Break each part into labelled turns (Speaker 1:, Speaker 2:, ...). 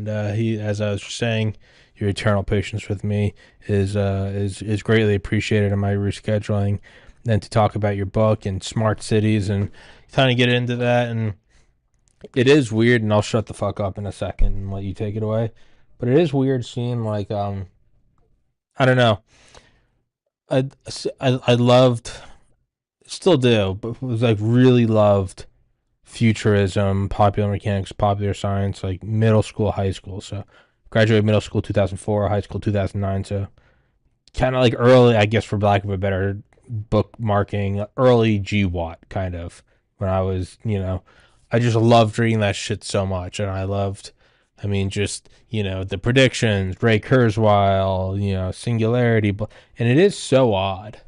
Speaker 1: and he, as I was saying, your eternal patience with me is greatly appreciated in my rescheduling. And to talk about your book and smart cities and kind of get into that, and it is weird, and I'll shut the fuck up in a second and let you take it away. But it is weird seeing like I don't know. I I loved, still do, but was like really loved futurism, popular mechanics, popular science, like middle school, high school. So graduated middle school 2004, high school 2009. So kind of like early, I guess, for lack of a better bookmarking, early GWAT kind of when I was, I just loved reading that shit so much. And I loved, I mean, just, the predictions, Ray Kurzweil, singularity. And it is so odd,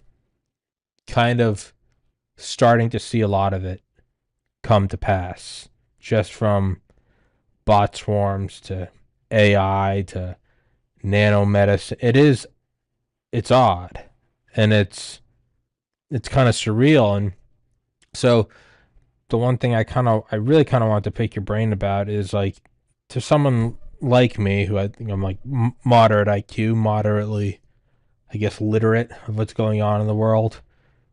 Speaker 1: kind of starting to see a lot of it come to pass, just from bot swarms to AI to nanomedicine. It's odd, and it's kind of surreal. And so the one thing I really kind of want to pick your brain about is like, to someone like me, who I think I'm like moderate IQ, moderately, I guess, literate of what's going on in the world.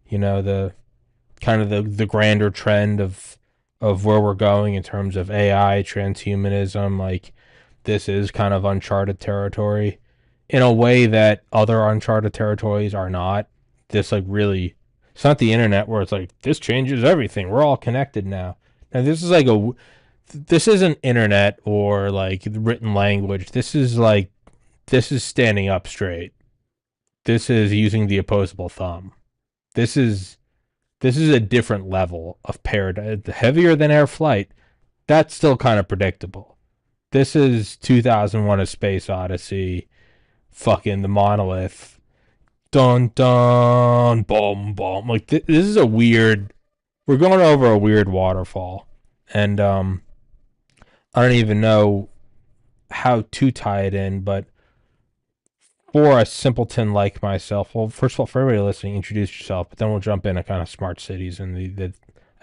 Speaker 1: The kind of the grander trend of where we're going in terms of AI, transhumanism. Like, this is kind of uncharted territory in a way that other uncharted territories are not. This, like, really, it's not the internet where it's like, this changes everything, we're all connected now. Now this is like this isn't internet or like written language. This is standing up straight. This is using the opposable thumb. This is this is a different level of paradigm. Heavier than air flight, that's still kind of predictable. This is 2001: A Space Odyssey, fucking the monolith, dun dun, boom boom. Like, this is a weird. We're going over a weird waterfall, and I don't even know how to tie it in, but for a simpleton like myself, well, first of all, for everybody listening, introduce yourself, but then we'll jump into kind of smart cities and the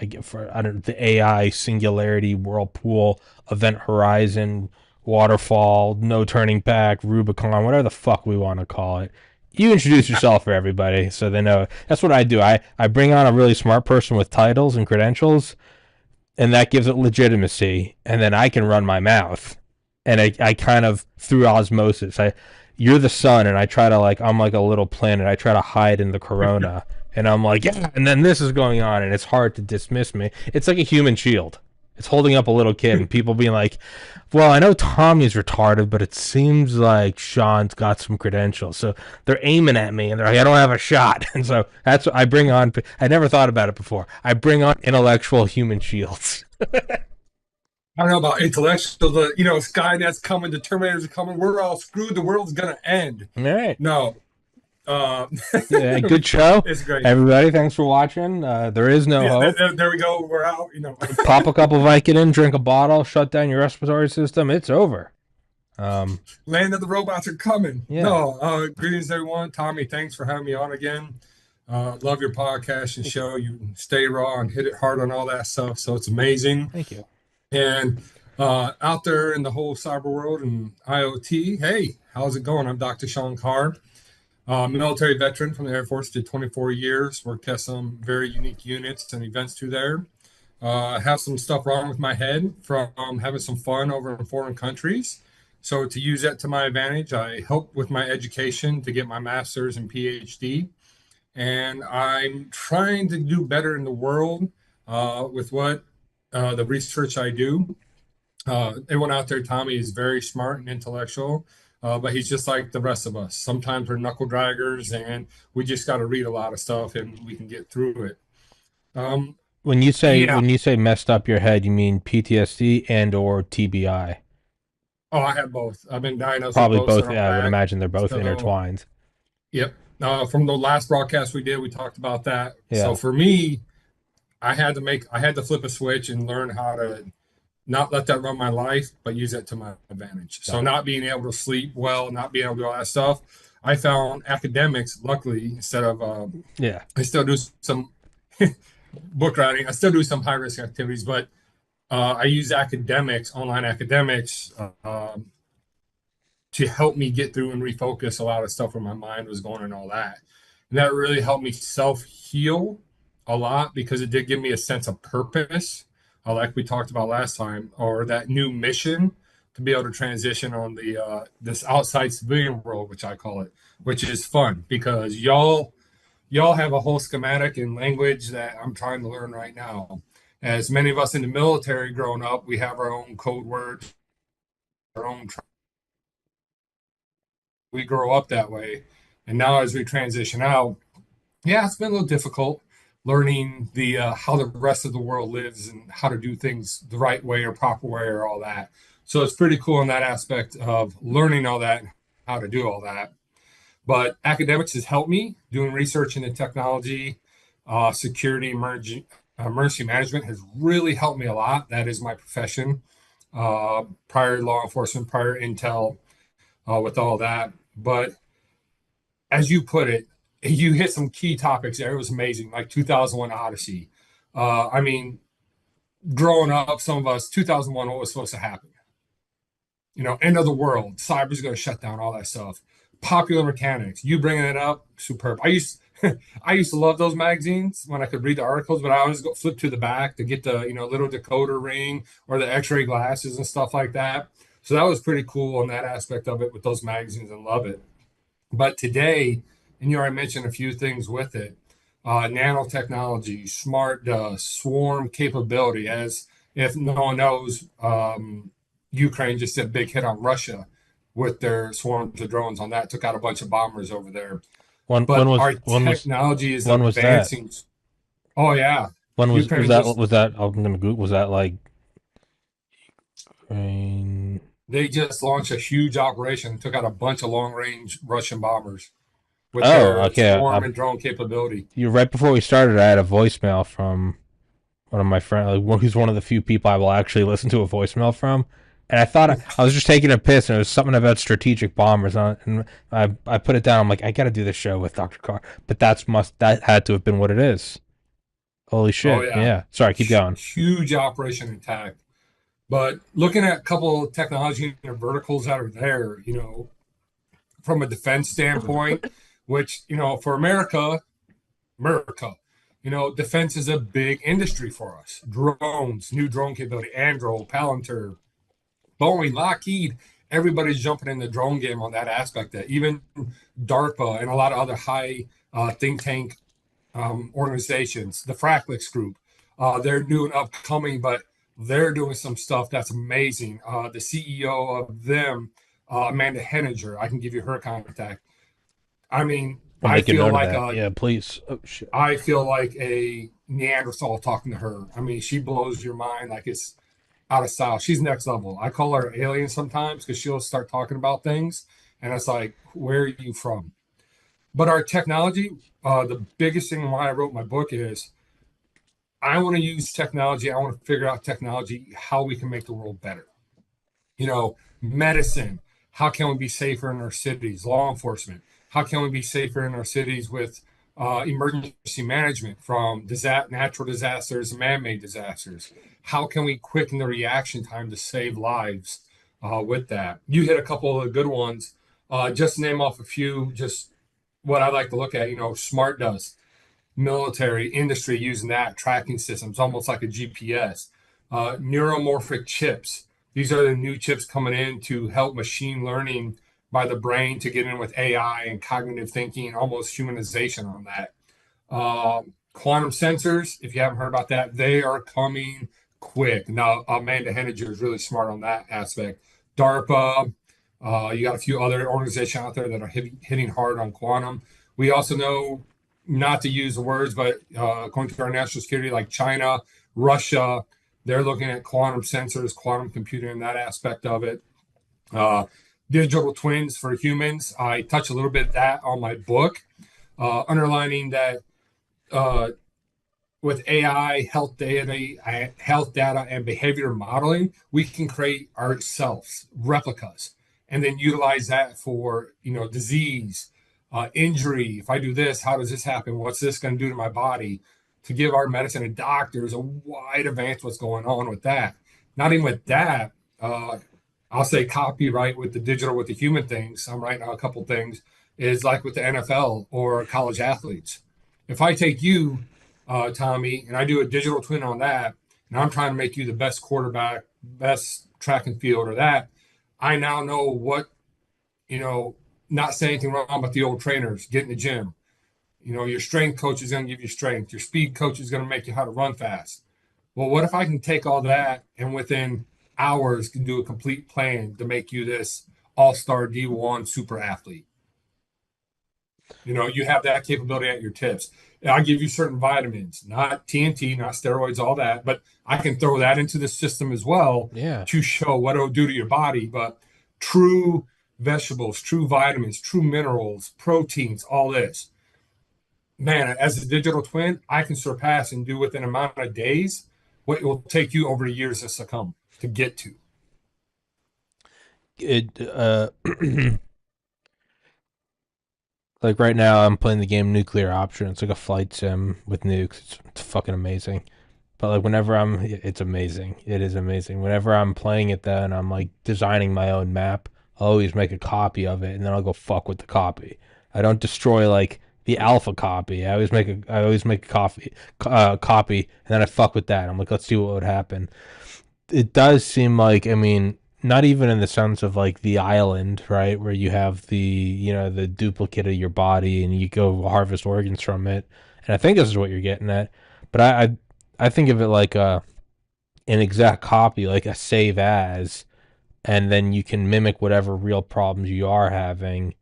Speaker 1: I get for I don't the AI, singularity, whirlpool, event horizon, waterfall, no turning back, Rubicon, whatever the fuck we want to call it. You introduce yourself for everybody so they know. That's what I do. I bring on a really smart person with titles and credentials, and that gives it legitimacy, and then I can run my mouth, and I kind of, through osmosis, you're the sun, and I try to, like, I'm like a little planet, I try to hide in the corona, and I'm like, yeah, and then this is going on, and it's hard to dismiss me. It's like a human shield. It's holding up a little kid, and people being like, well, I know Tommy's retarded, but it seems like Sean's got some credentials. So they're aiming at me, and they're like, I don't have a shot. And so that's what I bring on. I never thought about it before. I bring on intellectual human shields.
Speaker 2: I don't know about intellectual, but Skynet's coming, the Terminators are coming. We're all screwed. The world's gonna end.
Speaker 1: All right.
Speaker 2: No, uh,
Speaker 1: Yeah, good show.
Speaker 2: it's great.
Speaker 1: Everybody, thanks for watching. There is no
Speaker 2: Yeah,
Speaker 1: hope.
Speaker 2: there we go. We're out.
Speaker 1: Pop a couple Vicodin, drink a bottle, shut down your respiratory system. It's over. Um,
Speaker 2: Land of the robots are coming.
Speaker 1: yeah.
Speaker 2: No, greetings everyone. Tommy, thanks for having me on again. Love your podcast and show. You stay raw and hit it hard on all that stuff. So it's amazing.
Speaker 1: Thank you.
Speaker 2: And out there in the whole cyber world and IoT, hey, how's it going? I'm Dr. Sean Carr, military veteran from the Air Force, did 24 years, worked at some very unique units and events through there. Have some stuff wrong with my head from having some fun over in foreign countries. So to use that to my advantage, I help with my education to get my master's and PhD. And I'm trying to do better in the world with what the research I do. Everyone out there, Tommy is very smart and intellectual, but he's just like the rest of us. Sometimes we're knuckle draggers, and we just got to read a lot of stuff, and we can get through it. Um, yeah.
Speaker 1: When you say messed up your head, you mean PTSD and or TBI?
Speaker 2: Oh, I have both. I've been diagnosed with
Speaker 1: Probably
Speaker 2: both
Speaker 1: both. Yeah, I would
Speaker 2: back.
Speaker 1: imagine they're both
Speaker 2: So,
Speaker 1: intertwined.
Speaker 2: yep. From the last broadcast we did, we talked about that. So
Speaker 1: Yeah.
Speaker 2: for me, I had to flip a switch and learn how to not let that run my life, but use it to my advantage. So
Speaker 1: Got it.
Speaker 2: not being able to sleep well, not being able to do all that stuff. I found academics, luckily, instead of
Speaker 1: Yeah.
Speaker 2: I still do some book writing. I still do some high risk activities, but I use academics, online academics, to help me get through and refocus a lot of stuff where my mind was going and all that. And that really helped me self heal a lot because it did give me a sense of purpose, like we talked about last time, or that new mission to be able to transition on the this outside civilian world, which I call it, which is fun because y'all have a whole schematic and language that I'm trying to learn right now. As many of us in the military growing up, we have our own code words, our own. We grow up that way, and now as we transition out, yeah, it's been a little difficult learning the how the rest of the world lives and how to do things the right way or proper way or all that. So it's pretty cool in that aspect of learning all that and how to do all that. But academics has helped me doing research into technology, security, emergency management has really helped me a lot. That is my profession. Prior law enforcement, prior intel, with all that. But as you put it, you hit some key topics there. It was amazing, like 2001 Odyssey. I mean, growing up, some of us, 2001, what was supposed to happen? End of the world, cyber's going to shut down, all that stuff. Popular Mechanics, you bringing it up, superb. I used to love those magazines when I could read the articles, but I always go flip to the back to get the little decoder ring or the X-ray glasses and stuff like that. So that was pretty cool on that aspect of it with those magazines and love it. But today, and you already mentioned a few things with it, nanotechnology, smart swarm capability, as if no one knows, Ukraine just did a big hit on Russia with their swarms of drones on that, took out a bunch of bombers over there.
Speaker 1: When when
Speaker 2: But
Speaker 1: was
Speaker 2: our
Speaker 1: when was
Speaker 2: technology is
Speaker 1: when was that?
Speaker 2: advancing. Oh, yeah.
Speaker 1: When was
Speaker 2: Ukraine
Speaker 1: that
Speaker 2: just,
Speaker 1: was that I'm gonna Google, was that like Ukraine?
Speaker 2: they just launched a huge operation, took out a bunch of long range Russian bombers with
Speaker 1: Oh,
Speaker 2: their
Speaker 1: okay.
Speaker 2: swarm and drone capability.
Speaker 1: You right before we started, I had a voicemail from one of my friends, like, who's one of the few people I will actually listen to a voicemail from. And I thought I was just taking a piss, and it was something about strategic bombers. And I put it down. I'm like, I got to do this show with Dr. Carr. But that had to have been what it is. Holy
Speaker 2: Oh,
Speaker 1: shit!
Speaker 2: yeah.
Speaker 1: Yeah. Sorry, keep going.
Speaker 2: Huge operation intact. But looking at a couple of technology and verticals that are there, from a defense standpoint, which, for America, defense is a big industry for us. Drones, new drone capability, Andro, Palantir, Boeing, Lockheed, everybody's jumping in the drone game on that aspect. That even DARPA and a lot of other high think tank organizations, the Fracklix Group, they're new and upcoming, but they're doing some stuff that's amazing. The CEO of them, Amanda Henninger, I can give you her contact. I mean,
Speaker 1: I'll
Speaker 2: I
Speaker 1: make a
Speaker 2: feel
Speaker 1: note of
Speaker 2: like
Speaker 1: that.
Speaker 2: a
Speaker 1: Yeah, please. Oh shit.
Speaker 2: I feel like a Neanderthal talking to her. I mean, she blows your mind like it's out of style. She's next level. I call her alien sometimes because she'll start talking about things, and it's like, where are you from? But our technology, the biggest thing why I wrote my book is I want to use technology. I want to figure out technology, how we can make the world better. Medicine. How can we be safer in our cities? Law enforcement. How can we be safer in our cities with emergency management from natural disasters and man-made disasters? How can we quicken the reaction time to save lives with that? You hit a couple of the good ones. Just to name off a few, just what I like to look at, smart dust, military industry using that tracking systems, almost like a GPS. Neuromorphic chips. These are the new chips coming in to help machine learning by the brain to get in with AI and cognitive thinking, almost humanization on that. Quantum sensors, if you haven't heard about that, they are coming quick. Now, Amanda Henninger is really smart on that aspect. DARPA, you got a few other organizations out there that are hitting hard on quantum. We also know, not to use the words, but according to our national security, like China, Russia, they're looking at quantum sensors, quantum computing, and that aspect of it. Digital twins for humans. I touch a little bit of that on my book, underlining that with AI, health data, and behavior modeling, we can create ourselves replicas, and then utilize that for disease, injury. If I do this, how does this happen? What's this going to do to my body? To give our medicine and doctors a wide advance what's going on with that. Not even with that, I'll say copyright with the digital, with the human things. I'm writing out a couple things is like with the NFL or college athletes. If I take you, Tommy, and I do a digital twin on that, and I'm trying to make you the best quarterback, best track and field or that, I now know what, you know, not saying anything wrong about the old trainers, get in the gym. You know, your strength coach is going to give you strength. Your speed coach is going to make you how to run fast. Well, what if I can take all that and within hours can do a complete plan to make you this all-star D1 super athlete? You know, you have that capability at your tips. And I give you certain vitamins, not TNT, not steroids, all that, but I can throw that into the system as well
Speaker 1: Yeah.
Speaker 2: to show what it'll do to your body. But true vegetables, true vitamins, true minerals, proteins, all this. Man, as a digital twin, I can surpass and do within an amount of days what it will take you over the years to succumb to get to.
Speaker 1: It like right now I'm playing the game Nuclear Option. It's like a flight sim with nukes. It's fucking amazing. But like whenever it's amazing. It is amazing. Whenever I'm playing it though, and I'm like designing my own map, I'll always make a copy of it, and then I'll go fuck with the copy. I don't destroy like the alpha copy. I always make a copy, and then I fuck with that. I'm like, let's see what would happen. It does seem like, I mean, not even in the sense of like the island, right, where you have the, the duplicate of your body and you go harvest organs from it. And I think this is what you're getting at. But I think of it like an exact copy, like a save as, and then you can mimic whatever real problems you are having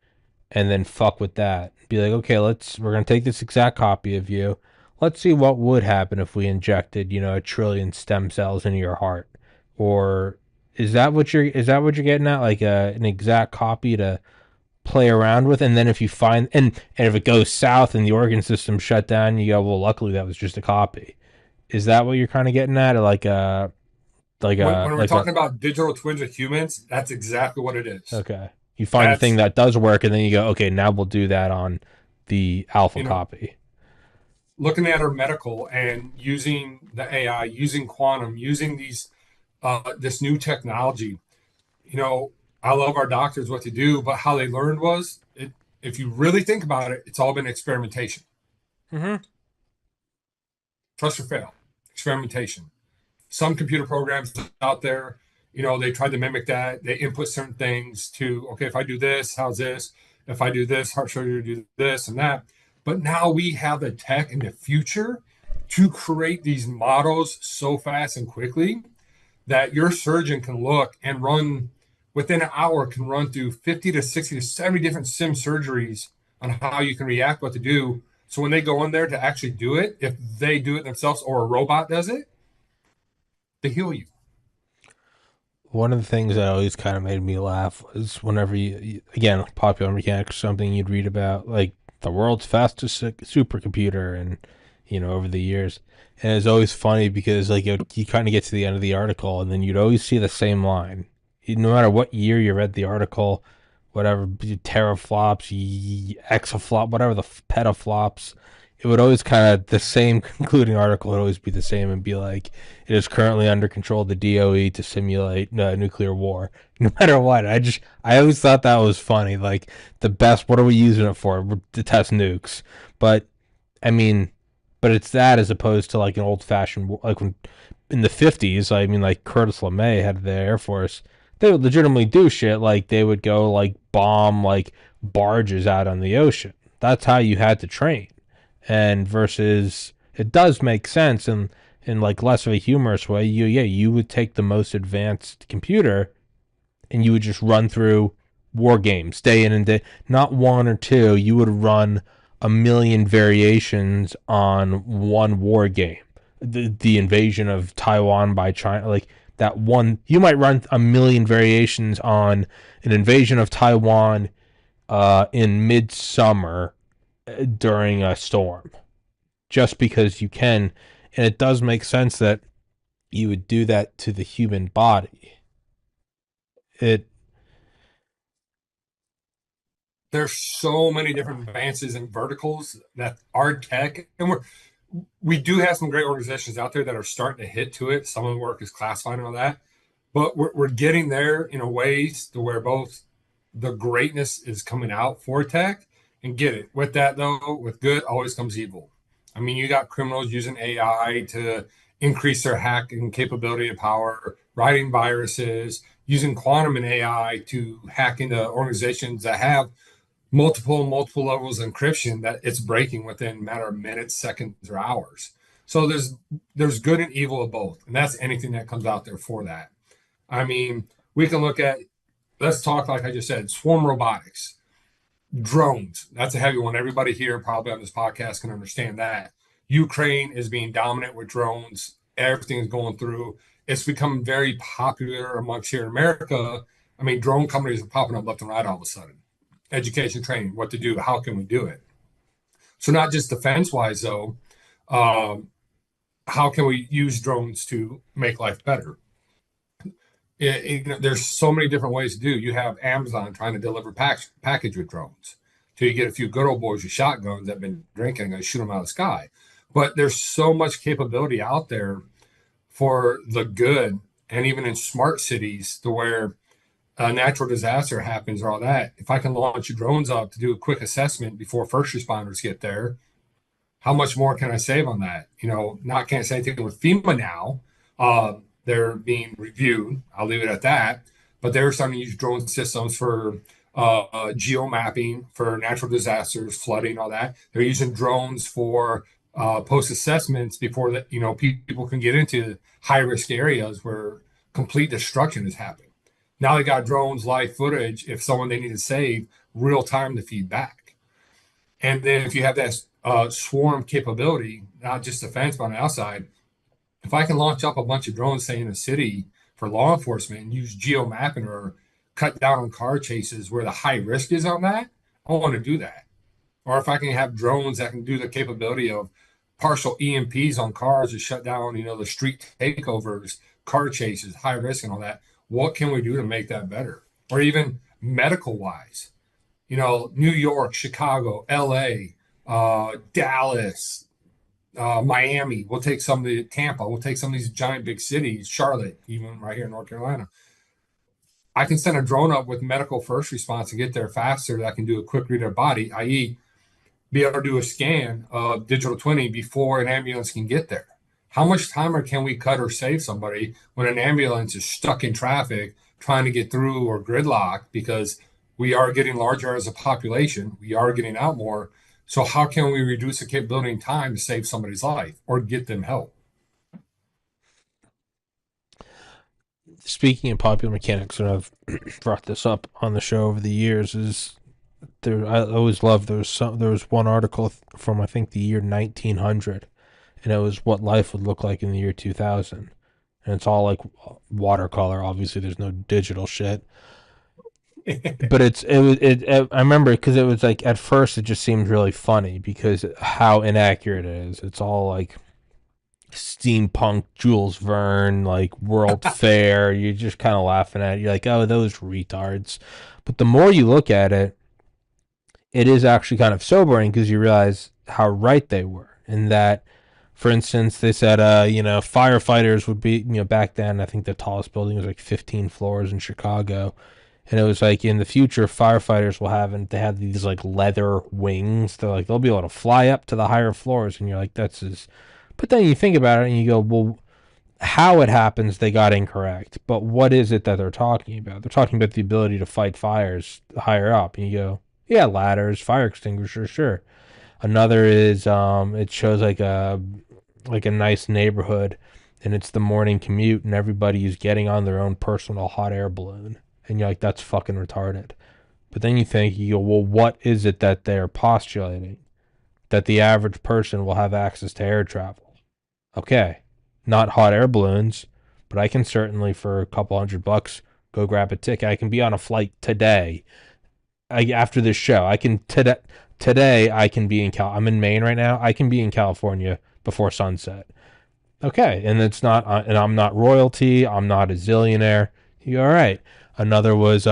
Speaker 1: and then fuck with that. Be like, okay, we're gonna take this exact copy of you. Let's see what would happen if we injected, 1 trillion stem cells into your heart. Or is that what you're getting at? Like an exact copy to play around with, and then if you find and if it goes south and the organ system shut down, you go, well, luckily that was just a copy. Is that what you're kind of getting at? Or
Speaker 2: When we're
Speaker 1: like a
Speaker 2: talking about digital twins with humans, that's exactly what it is.
Speaker 1: okay. You find the thing
Speaker 2: That's,
Speaker 1: that does work, and then you go, okay, now we'll do that on the alpha
Speaker 2: you know,
Speaker 1: copy.
Speaker 2: looking at our medical and using the AI, using quantum, using this new technology. You know, I love our doctors what they do, but how they learned was if you really think about it, it's all been experimentation.
Speaker 1: Mm-hmm.
Speaker 2: Trust or fail, experimentation. Some computer programs out there, they tried to mimic that. They input certain things to, okay, if I do this, how's this? If I do this, how should you do this and that? But now we have the tech in the future to create these models so fast and quickly that your surgeon can look and run within an hour, can run through 50 to 60 to 70 different sim surgeries on how you can react, what to do. So when they go in there to actually do it, if they do it themselves or a robot does it, they heal you.
Speaker 1: One of the things that always kind of made me laugh was whenever again, popular mechanics, something you'd read about, like the world's fastest supercomputer, and over the years, and it's always funny because like you kind of get to the end of the article, and then you'd always see the same line, no matter what year you read the article, whatever teraflops, exaflop, whatever the petaflops. It would always kind of the same concluding article would always be the same and be like, it is currently under control of the DOE to simulate nuclear war. No matter what, I always thought that was funny. Like the best, what are we using it for? To test nukes. But I mean, but it's that as opposed to like an old fashioned, like when in the 50s. I mean, like Curtis LeMay had the Air Force. They would legitimately do shit like they would go like bomb like barges out on the ocean. That's how you had to train. And versus it does make sense in like less of a humorous way. You would take the most advanced computer and you would just run through war games day in and day, not one or two. You would run a million variations on one war game. The invasion of Taiwan by China, like that one, you might run a million variations on an invasion of Taiwan in midsummer during a storm, just because you can. And it does make sense that you would do that to the human body. It
Speaker 2: There's so many different advances and verticals that our tech, and we do have some great organizations out there that are starting to hit to it. Some of the work is classified and all that. but we're getting there in a ways to where both the greatness is coming out for tech and get it. With that though, with good always comes evil. I mean, you got criminals using AI to increase their hacking capability and power, writing viruses, using quantum and AI to hack into organizations that have multiple levels of encryption that it's breaking within a matter of minutes, seconds, or hours. So there's good and evil of both, and that's anything that comes out there for that. I mean, we can look at, let's talk, like I just said, swarm robotics, drones. That's a heavy one. Everybody here probably on this podcast can understand that. Ukraine is being dominant with drones. Everything is going through. It's become very popular amongst here in America. I mean, drone companies are popping up left and right all of a sudden. Education, training, what to do, how can we do it? So not just defense wise though, um, how can we use drones to make life better? There's so many different ways to do. You have Amazon trying to deliver package with drones. So you get a few good old boys with shotguns that have been drinking and shoot them out of the sky. But there's so much capability out there for the good, and even in smart cities, to where a natural disaster happens or all that. If I can launch drones up to do a quick assessment before first responders get there, how much more can I save on that? Not can't say anything with FEMA now. They're being reviewed. I'll leave it at that. But they're starting to use drone systems for geo mapping for natural disasters, flooding, all that. They're using drones for post assessments before that. People can get into high risk areas where complete destruction is happening. Now they got drones, live footage. If someone they need to save, real time to feed back. And then if you have that swarm capability, not just defense, but on the outside, if I can launch up a bunch of drones, say in a city for law enforcement and use geo mapping or cut down on car chases where the high risk is on that, I want to do that. Or if I can have drones that can do the capability of partial EMPs on cars to shut down, the street takeovers, car chases, high risk and all that, what can we do to make that better? Or even medical wise, New York, Chicago, LA, Dallas, Miami. We'll take some of the Tampa. We'll take some of these giant big cities, Charlotte, even right here in North Carolina. I can send a drone up with medical first response to get there faster. That can do a quick read of body, i.e., be able to do a scan of digital twinning before an ambulance can get there. How much time can we cut or save somebody when an ambulance is stuck in traffic trying to get through or gridlock because we are getting larger as a population, we are getting out more. So how can we reduce the capability and time to save somebody's life or get them help?
Speaker 1: Speaking of popular mechanics, and I've brought this up on the show over the years, is there? I always loved there was one article from I think the year 1900, and it was what life would look like in the year 2000, and it's all like watercolor. Obviously, there's no digital shit, but I remember because it was like at first it just seemed really funny because how inaccurate it is. It's all like steampunk Jules Verne, like World Fair. You're just kind of laughing at it. You're like, oh, those retards. But the more you look at it, it is actually kind of sobering because you realize how right they were. And that, for instance, they said, firefighters would be, back then, I think the tallest building was like 15 floors in Chicago. And it was like in the future, firefighters will have, and they have these like leather wings. They're like, they'll be able to fly up to the higher floors. And you're like, that's as. But then you think about it and you go, well, how it happens, they got incorrect. But what is it that they're talking about? They're talking about the ability to fight fires higher up. And you go, yeah, ladders, fire extinguishers, sure. Another is it shows like a nice neighborhood, and it's the morning commute, and everybody is getting on their own personal hot air balloon, and you're like, that's fucking retarded. But then you go, well, what is it that they're postulating? That the average person will have access to air travel. Okay, not hot air balloons, but I can certainly for a couple $100 go grab a ticket. I can be on a flight today. After this show, I can today I can be in I'm in Maine right now. I can be in California before sunset. Okay, and it's not, and I'm not royalty. I'm not a zillionaire. You all right? Another was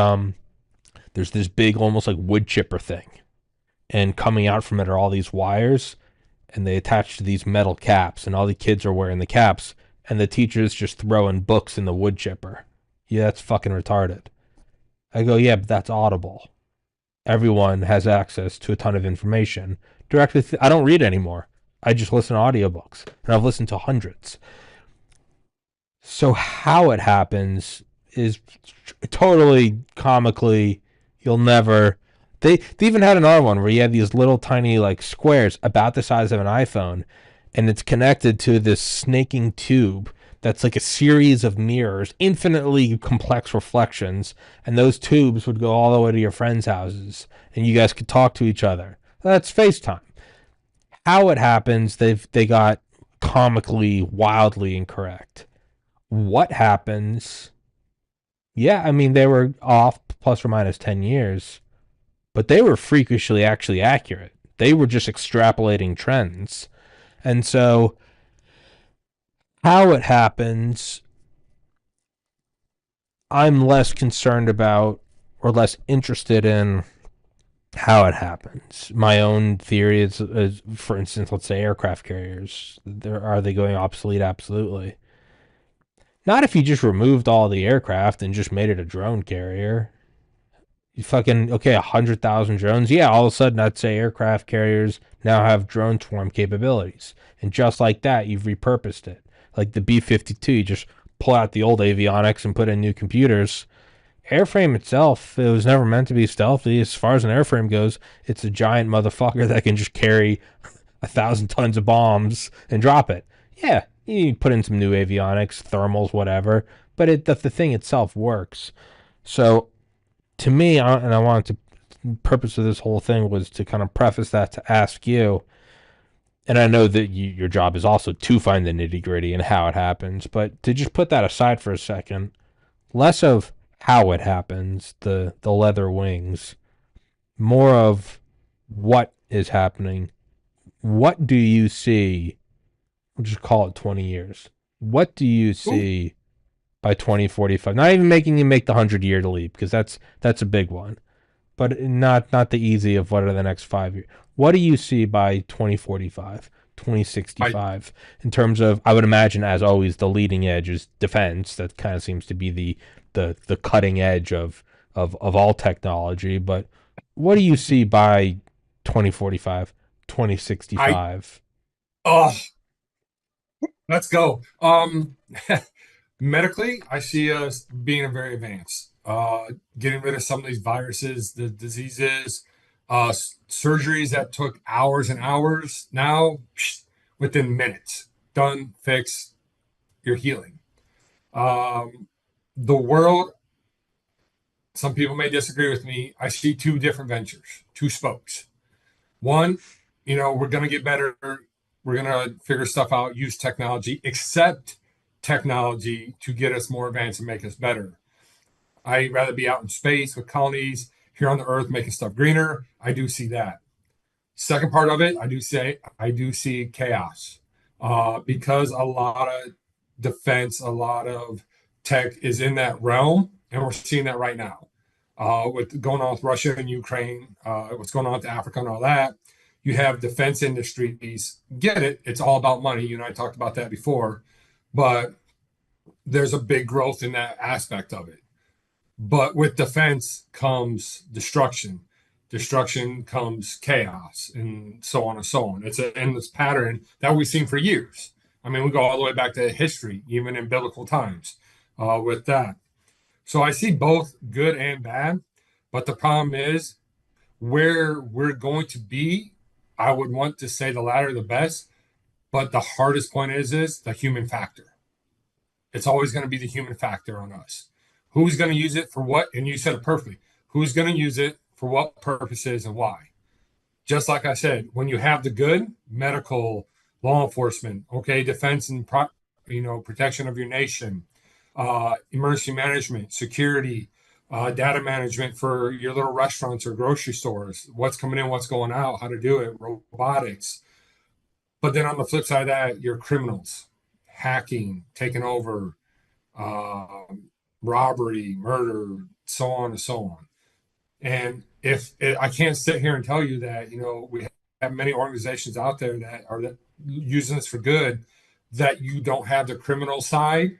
Speaker 1: there's this big, almost like wood chipper thing, and coming out from it are all these wires, and they attach to these metal caps, and all the kids are wearing the caps, and the teacher's just throwing books in the wood chipper, Yeah, that's fucking retarded. I go, yeah, but that's Audible. Everyone has access to a ton of information directly. I don't read anymore. I just listen to audiobooks, and I've listened to hundreds. So how it happens is totally comically. You'll never. They even had another one where you have these little tiny like squares about the size of an iPhone, and it's connected to this snaking tube that's like a series of mirrors, infinitely complex reflections, and those tubes would go all the way to your friends' houses, and you guys could talk to each other. That's FaceTime. How it happens, they got comically wildly incorrect. What happens? Yeah, I mean they were off plus or minus 10 years, but they were freakishly actually accurate. They were just extrapolating trends. And so how it happens, I'm less concerned about or less interested in how it happens. My own theory is for instance, let's say aircraft carriers. Are they going obsolete? Absolutely. Not if you just removed all the aircraft and just made it a drone carrier. You fucking okay, 100,000 drones. Yeah, all of a sudden I'd say aircraft carriers now have drone swarm capabilities, and just like that, you've repurposed it. Like the B-52, you just pull out the old avionics and put in new computers. Airframe itself, it was never meant to be stealthy. As far as an airframe goes, it's a giant motherfucker that can just carry 1,000 tons of bombs and drop it. Yeah, you put in some new avionics, thermals, whatever, but the thing itself works. So to me, and I wanted to, the purpose of this whole thing was to kind of preface that to ask you, and I know that your job is also to find the nitty gritty and how it happens, but to just put that aside for a second, less of how it happens, the leather wings, more of what is happening. What do you see? We'll just call it 20 years. What do you
Speaker 2: Ooh,
Speaker 1: see by 2045? Not even making you make the 100-year leap because that's a big one, but not the easy of what are the next 5 years. What do you see by 2045,
Speaker 2: I
Speaker 1: 2065 in terms of, I would imagine, as always, the leading edge is defense. That kind of seems to be the cutting edge of all technology. But what do you see by 2045,
Speaker 2: I
Speaker 1: 2065?
Speaker 2: oh, let's go. Medically, I see us being very advanced. Getting rid of some of these viruses, the diseases, surgeries that took hours and hours now, within minutes, done, fixed, you're healing. Um, the world, some people may disagree with me. I see two different ventures, two spokes. One, we're going to get better. We're going to figure stuff out, use technology, accept technology to get us more advanced and make us better. I'd rather be out in space with colonies here on the Earth making stuff greener. I do see that. Second part of it, I do see chaos because a lot of defense, a lot of tech is in that realm, and we're seeing that right now with going on with Russia and Ukraine, what's going on with Africa and all that. You have defense industries. Get it? It's all about money. You and I talked about that before, but there's a big growth in that aspect of it. But with defense comes destruction. Destruction comes chaos, and so on and so on. It's an endless pattern that we've seen for years. I mean, we go all the way back to history, even in biblical times, with that. So I see both good and bad. But the problem is where we're going to be. I would want to say the latter the best, but the hardest point is the human factor. It's always going to be the human factor on us. Who's going to use it for what? And you said it perfectly. Who's going to use it for what purposes and why? Just like I said, when you have the good, medical, law enforcement, okay, defense and protection of your nation, emergency management, security, data management for your little restaurants or grocery stores, what's coming in, what's going out, how to do it, robotics. But then on the flip side of that, your criminals, hacking, taking over, robbery, murder, so on and so on. And if it, I can't sit here and tell you that, we have many organizations out there that are using this for good, that you don't have the criminal side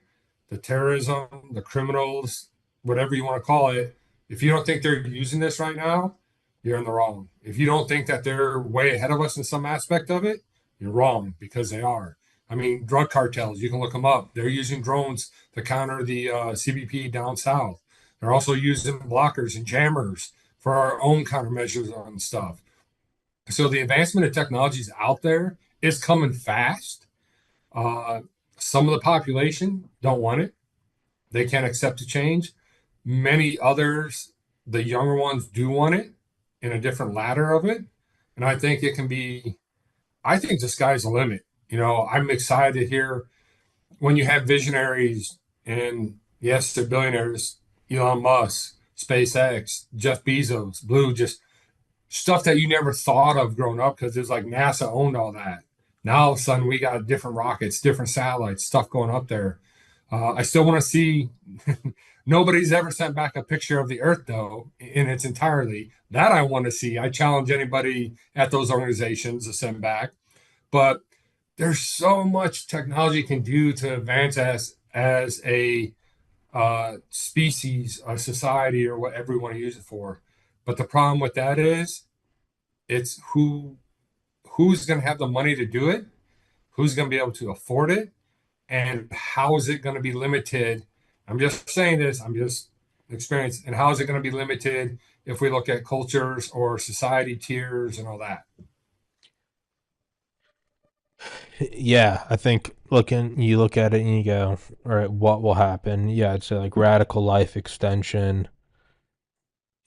Speaker 2: the terrorism, the criminals, whatever you want to call it, if you don't think they're using this right now, you're in the wrong. If you don't think that they're way ahead of us in some aspect of it, you're wrong because they are. I mean, drug cartels, you can look them up. They're using drones to counter the CBP down south. They're also using blockers and jammers for our own countermeasures on stuff. So the advancement of technology is out there. It's coming fast. Uh, some of the population don't want it. They can't accept the change. Many others, the younger ones, do want it in a different ladder of it. And I think it can be, I think the sky's the limit. You know, I'm excited to hear when you have visionaries and yes, they're billionaires, Elon Musk, SpaceX, Jeff Bezos, Blue, just stuff that you never thought of growing up because it's like NASA owned all that. Now all of a sudden we got different rockets, different satellites, stuff going up there. I still want to see. Nobody's ever sent back a picture of the Earth though in its entirety. That I want to see. I challenge anybody at those organizations to send back. But there's so much technology can do to advance as a species, a society, or whatever we want to use it for. But the problem with that is it's who's going to have the money to do it, who's going to be able to afford it, and how is it going to be limited? I'm just saying this, I'm just experienced, and how is it going to be limited if we look at cultures or society tiers and all that?
Speaker 1: Yeah, I think you look at it and you go, all right, what will happen? Yeah, I'd say like radical life extension,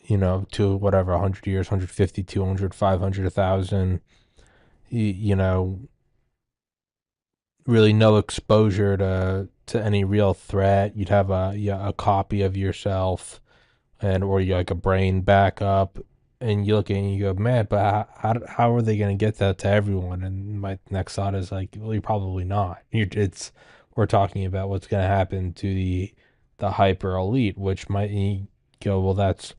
Speaker 1: to whatever, 100 years, 150, 200, 500, 1,000, you know, really no exposure to any real threat. You'd have a copy of yourself and or you like a brain backup, and you look at it and you go, man, but how are they going to get that to everyone? And my next thought is like, well, you're probably not. We're talking about what's going to happen to the hyper elite, which might you go, well, that's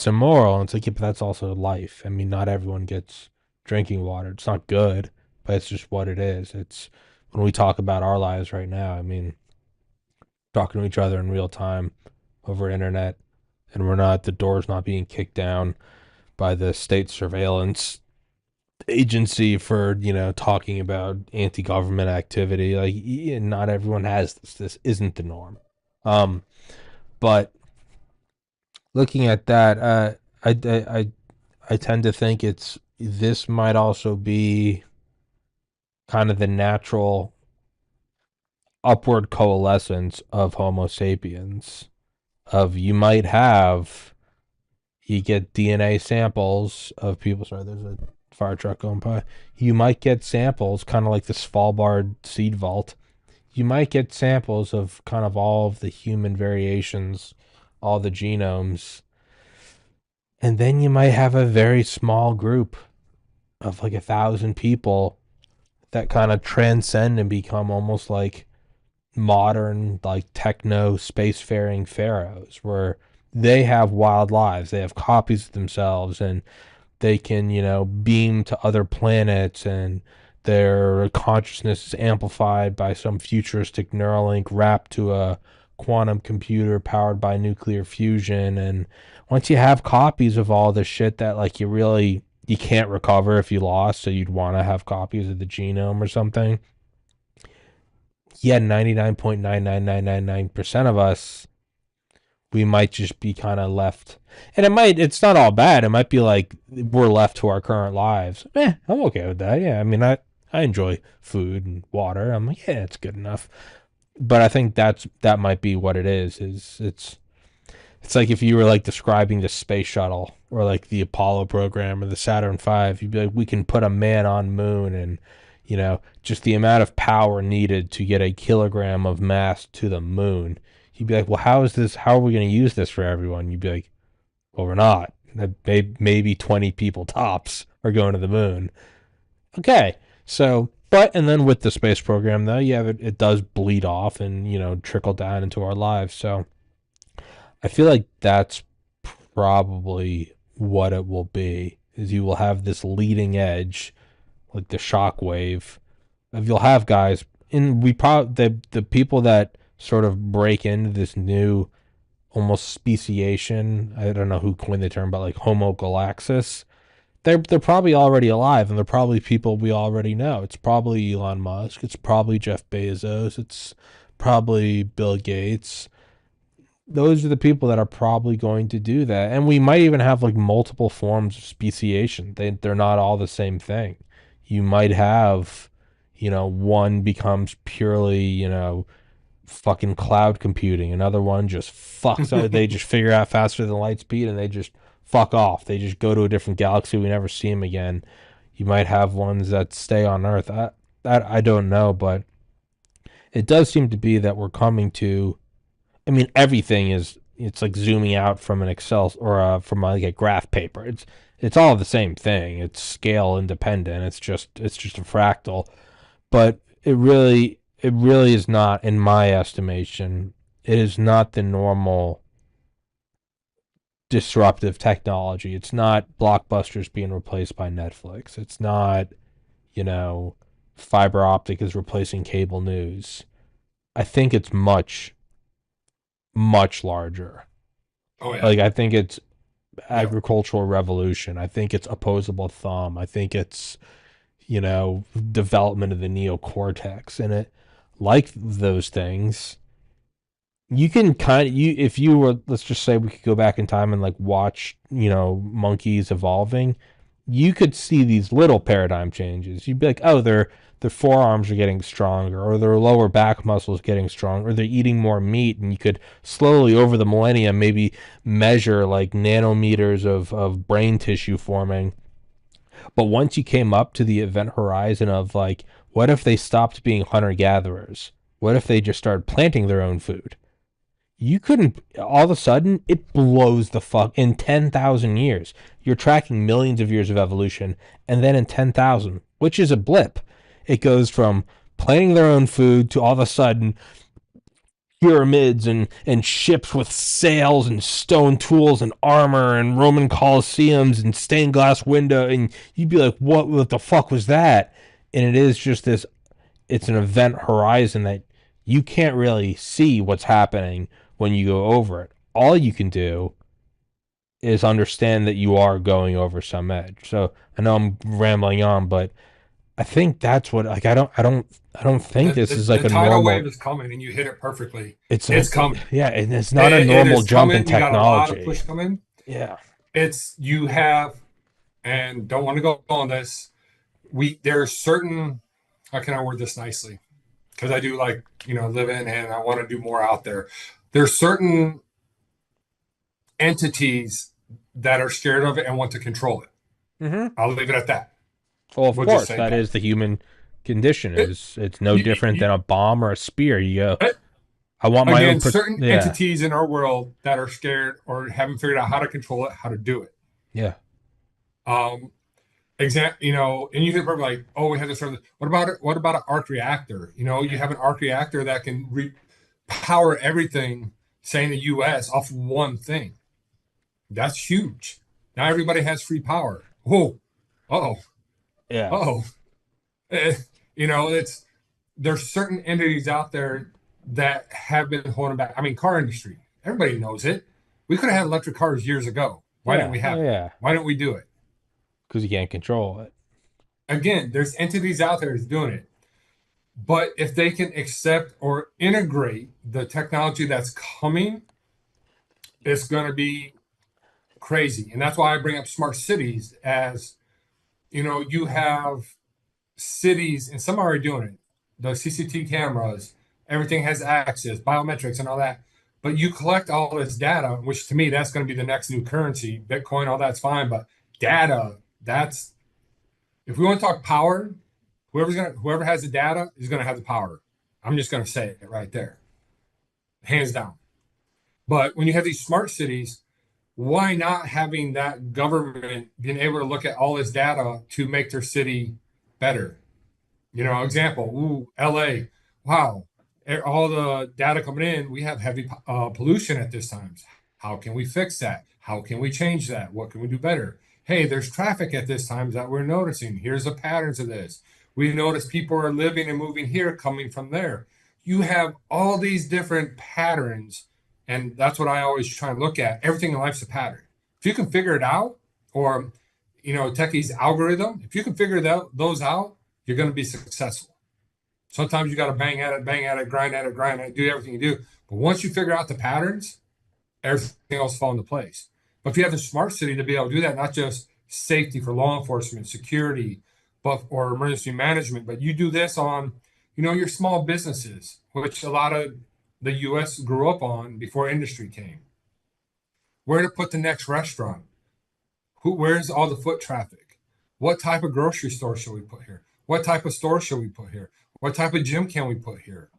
Speaker 1: immoral. And it's like, yeah, but that's also life. I mean, not everyone gets drinking water. It's not good, but it's just what it is. It's when we talk about our lives right now. I mean, talking to each other in real time over internet, and the door's not being kicked down by the state surveillance agency for talking about anti-government activity. Like, not everyone has this isn't the norm. um but looking at that, I tend to think this might also be kind of the natural upward coalescence of Homo sapiens. Of you get DNA samples of people. Sorry, there's a fire truck going by. You might get samples, kind of like the Svalbard seed vault. You might get samples of kind of all of the human variations, all the genomes, and then you might have a very small group of like 1,000 people that kind of transcend and become almost like modern, like techno spacefaring pharaohs, where they have wild lives. They have copies of themselves, and they can, beam to other planets, and their consciousness is amplified by some futuristic Neuralink wrapped to a quantum computer powered by nuclear fusion. And once you have copies of all the shit that like you can't recover if you lost, so you'd want to have copies of the genome or something. Yeah, 99.99999% of us, we might just be kind of left. And it's not all bad. It might be like we're left to our current lives. I'm okay with that. Yeah, I mean, I enjoy food and water. I'm like, yeah, it's good enough. But I think that might be what it is. It's like if you were like describing the space shuttle or like the Apollo program or the Saturn V, you'd be like, we can put a man on moon, and just the amount of power needed to get a kilogram of mass to the moon. You'd be like, well, how are we going to use this for everyone? You'd be like, well, we're not. Maybe 20 people tops are going to the moon. Okay. So, and then with the space program though, yeah, it does bleed off and, trickle down into our lives. So I feel like that's probably what it will be, is you will have this leading edge, like the shockwave of, you'll have guys, and we probably, the people that sort of break into this new almost speciation. I don't know who coined the term, but like Homo Galaxis. They're probably already alive, and they're probably people we already know. It's probably Elon Musk. It's probably Jeff Bezos. It's probably Bill Gates. Those are the people that are probably going to do that, and we might even have like multiple forms of speciation. They're not all the same thing. You might have, one becomes purely, fucking cloud computing. Another one just fucks up. They just figure out faster than light speed and they just fuck off. They just go to a different galaxy. We never see them again. You might have ones that stay on Earth. I don't know, but it does seem to be that we're coming to. I mean, everything is. It's like zooming out from an Excel or from like a graph paper. It's all the same thing. It's scale independent. It's just a fractal, but it really is not, in my estimation, it is not the normal disruptive technology. It's not blockbusters being replaced by Netflix. It's not, you know, fiber optic is replacing cable news. I think it's much, much larger.
Speaker 2: Oh yeah.
Speaker 1: Like, I think it's
Speaker 2: Yep.
Speaker 1: agricultural revolution. I think it's opposable thumb. I think it's, development of the neocortex. And it, like those things, you can kind of you if you were, let's just say we could go back in time and like watch, monkeys evolving, you could see these little paradigm changes. You'd be like, oh, their forearms are getting stronger, or their lower back muscles getting stronger, or they're eating more meat, and you could slowly over the millennia maybe measure like nanometers of brain tissue forming. But once you came up to the event horizon of like, what if they stopped being hunter gatherers? What if they just started planting their own food? You couldn't, all of a sudden it blows the fuck in 10,000 years. You're tracking millions of years of evolution, and then in 10,000, which is a blip, it goes from planting their own food to all of a sudden pyramids and ships with sails and stone tools and armor and Roman coliseums and stained glass window, and you'd be like, what the fuck was that? And it is just this, it's an event horizon that you can't really see what's happening when you go over it. All you can do is understand that you are going over some edge. So I know I'm rambling on, but I think that's what, like, I don't think
Speaker 2: The,
Speaker 1: this
Speaker 2: the
Speaker 1: is like
Speaker 2: the
Speaker 1: a
Speaker 2: tidal
Speaker 1: normal.
Speaker 2: wave is coming, and you hit it perfectly.
Speaker 1: It's
Speaker 2: It's coming.
Speaker 1: yeah, and it's not a
Speaker 2: It
Speaker 1: normal
Speaker 2: is
Speaker 1: jump in
Speaker 2: coming. You got a lot of
Speaker 1: technology.
Speaker 2: push coming.
Speaker 1: Yeah.
Speaker 2: It's you have, and don't want to go on this. There's certain. How can I word this nicely? Because I do like live in, and I want to do more out there. There's certain entities that are scared of it and want to control it.
Speaker 1: Mm-hmm.
Speaker 2: I'll leave it at that.
Speaker 1: Well, of
Speaker 2: We'll just
Speaker 1: course,
Speaker 2: say
Speaker 1: that
Speaker 2: that.
Speaker 1: is the human condition.
Speaker 2: It,
Speaker 1: It's no
Speaker 2: you,
Speaker 1: different
Speaker 2: you,
Speaker 1: than a bomb or a spear. You go, I want my own.
Speaker 2: again, certain
Speaker 1: Yeah,
Speaker 2: entities in our world that are scared or haven't figured out how to control it, how to do it.
Speaker 1: yeah,
Speaker 2: Um, and you hear like, oh, we have this. What about it? What about an arc reactor? You have an arc reactor that can power everything, say in the U.S. off one thing. That's huge. Now everybody has free power. Oh, oh,
Speaker 1: yeah.
Speaker 2: oh. It's there's certain entities out there that have been holding back. I mean, car industry. Everybody knows it. We could have had electric cars years ago. Why didn't
Speaker 1: Yeah.
Speaker 2: we
Speaker 1: Oh,
Speaker 2: have it?
Speaker 1: yeah.
Speaker 2: Why don't we do it?
Speaker 1: Because you can't control it.
Speaker 2: Again, there's entities out there that's doing it. But if they can accept or integrate the technology that's coming, it's going to be crazy. And that's why I bring up smart cities as, you have cities, and some are already doing it. The CCTV cameras, everything has access, biometrics, and all that. But you collect all this data, which to me, that's going to be the next new currency. Bitcoin, all that's fine. But data, that's, if we want to talk power, whoever has the data is going to have the power. I'm just going to say it right there, hands down. But when you have these smart cities, why not having that government being able to look at all this data to make their city better? Example, LA, wow, all the data coming in, we have heavy pollution at this time. How can we fix that? How can we change that? What can we do better? Hey, there's traffic at this time that we're noticing. Here's the patterns of this. We notice people are living and moving here, coming from there. you have all these different patterns. And that's what I always try and look at. Everything in life's a pattern. If you can figure it out, or, techie's algorithm, if you can figure those out, you're going to be successful. Sometimes you got to bang at it, grind at it, do everything you do. But once you figure out the patterns, everything else fall into place. But if you have a smart city to be able to do that, not just safety for law enforcement, security, but or emergency management, but you do this on, your small businesses, which a lot of the U.S. grew up on before industry came. Where to put the next restaurant? Where's all the foot traffic? What type of grocery store should we put here? What type of store should we put here? What type of gym can we put here?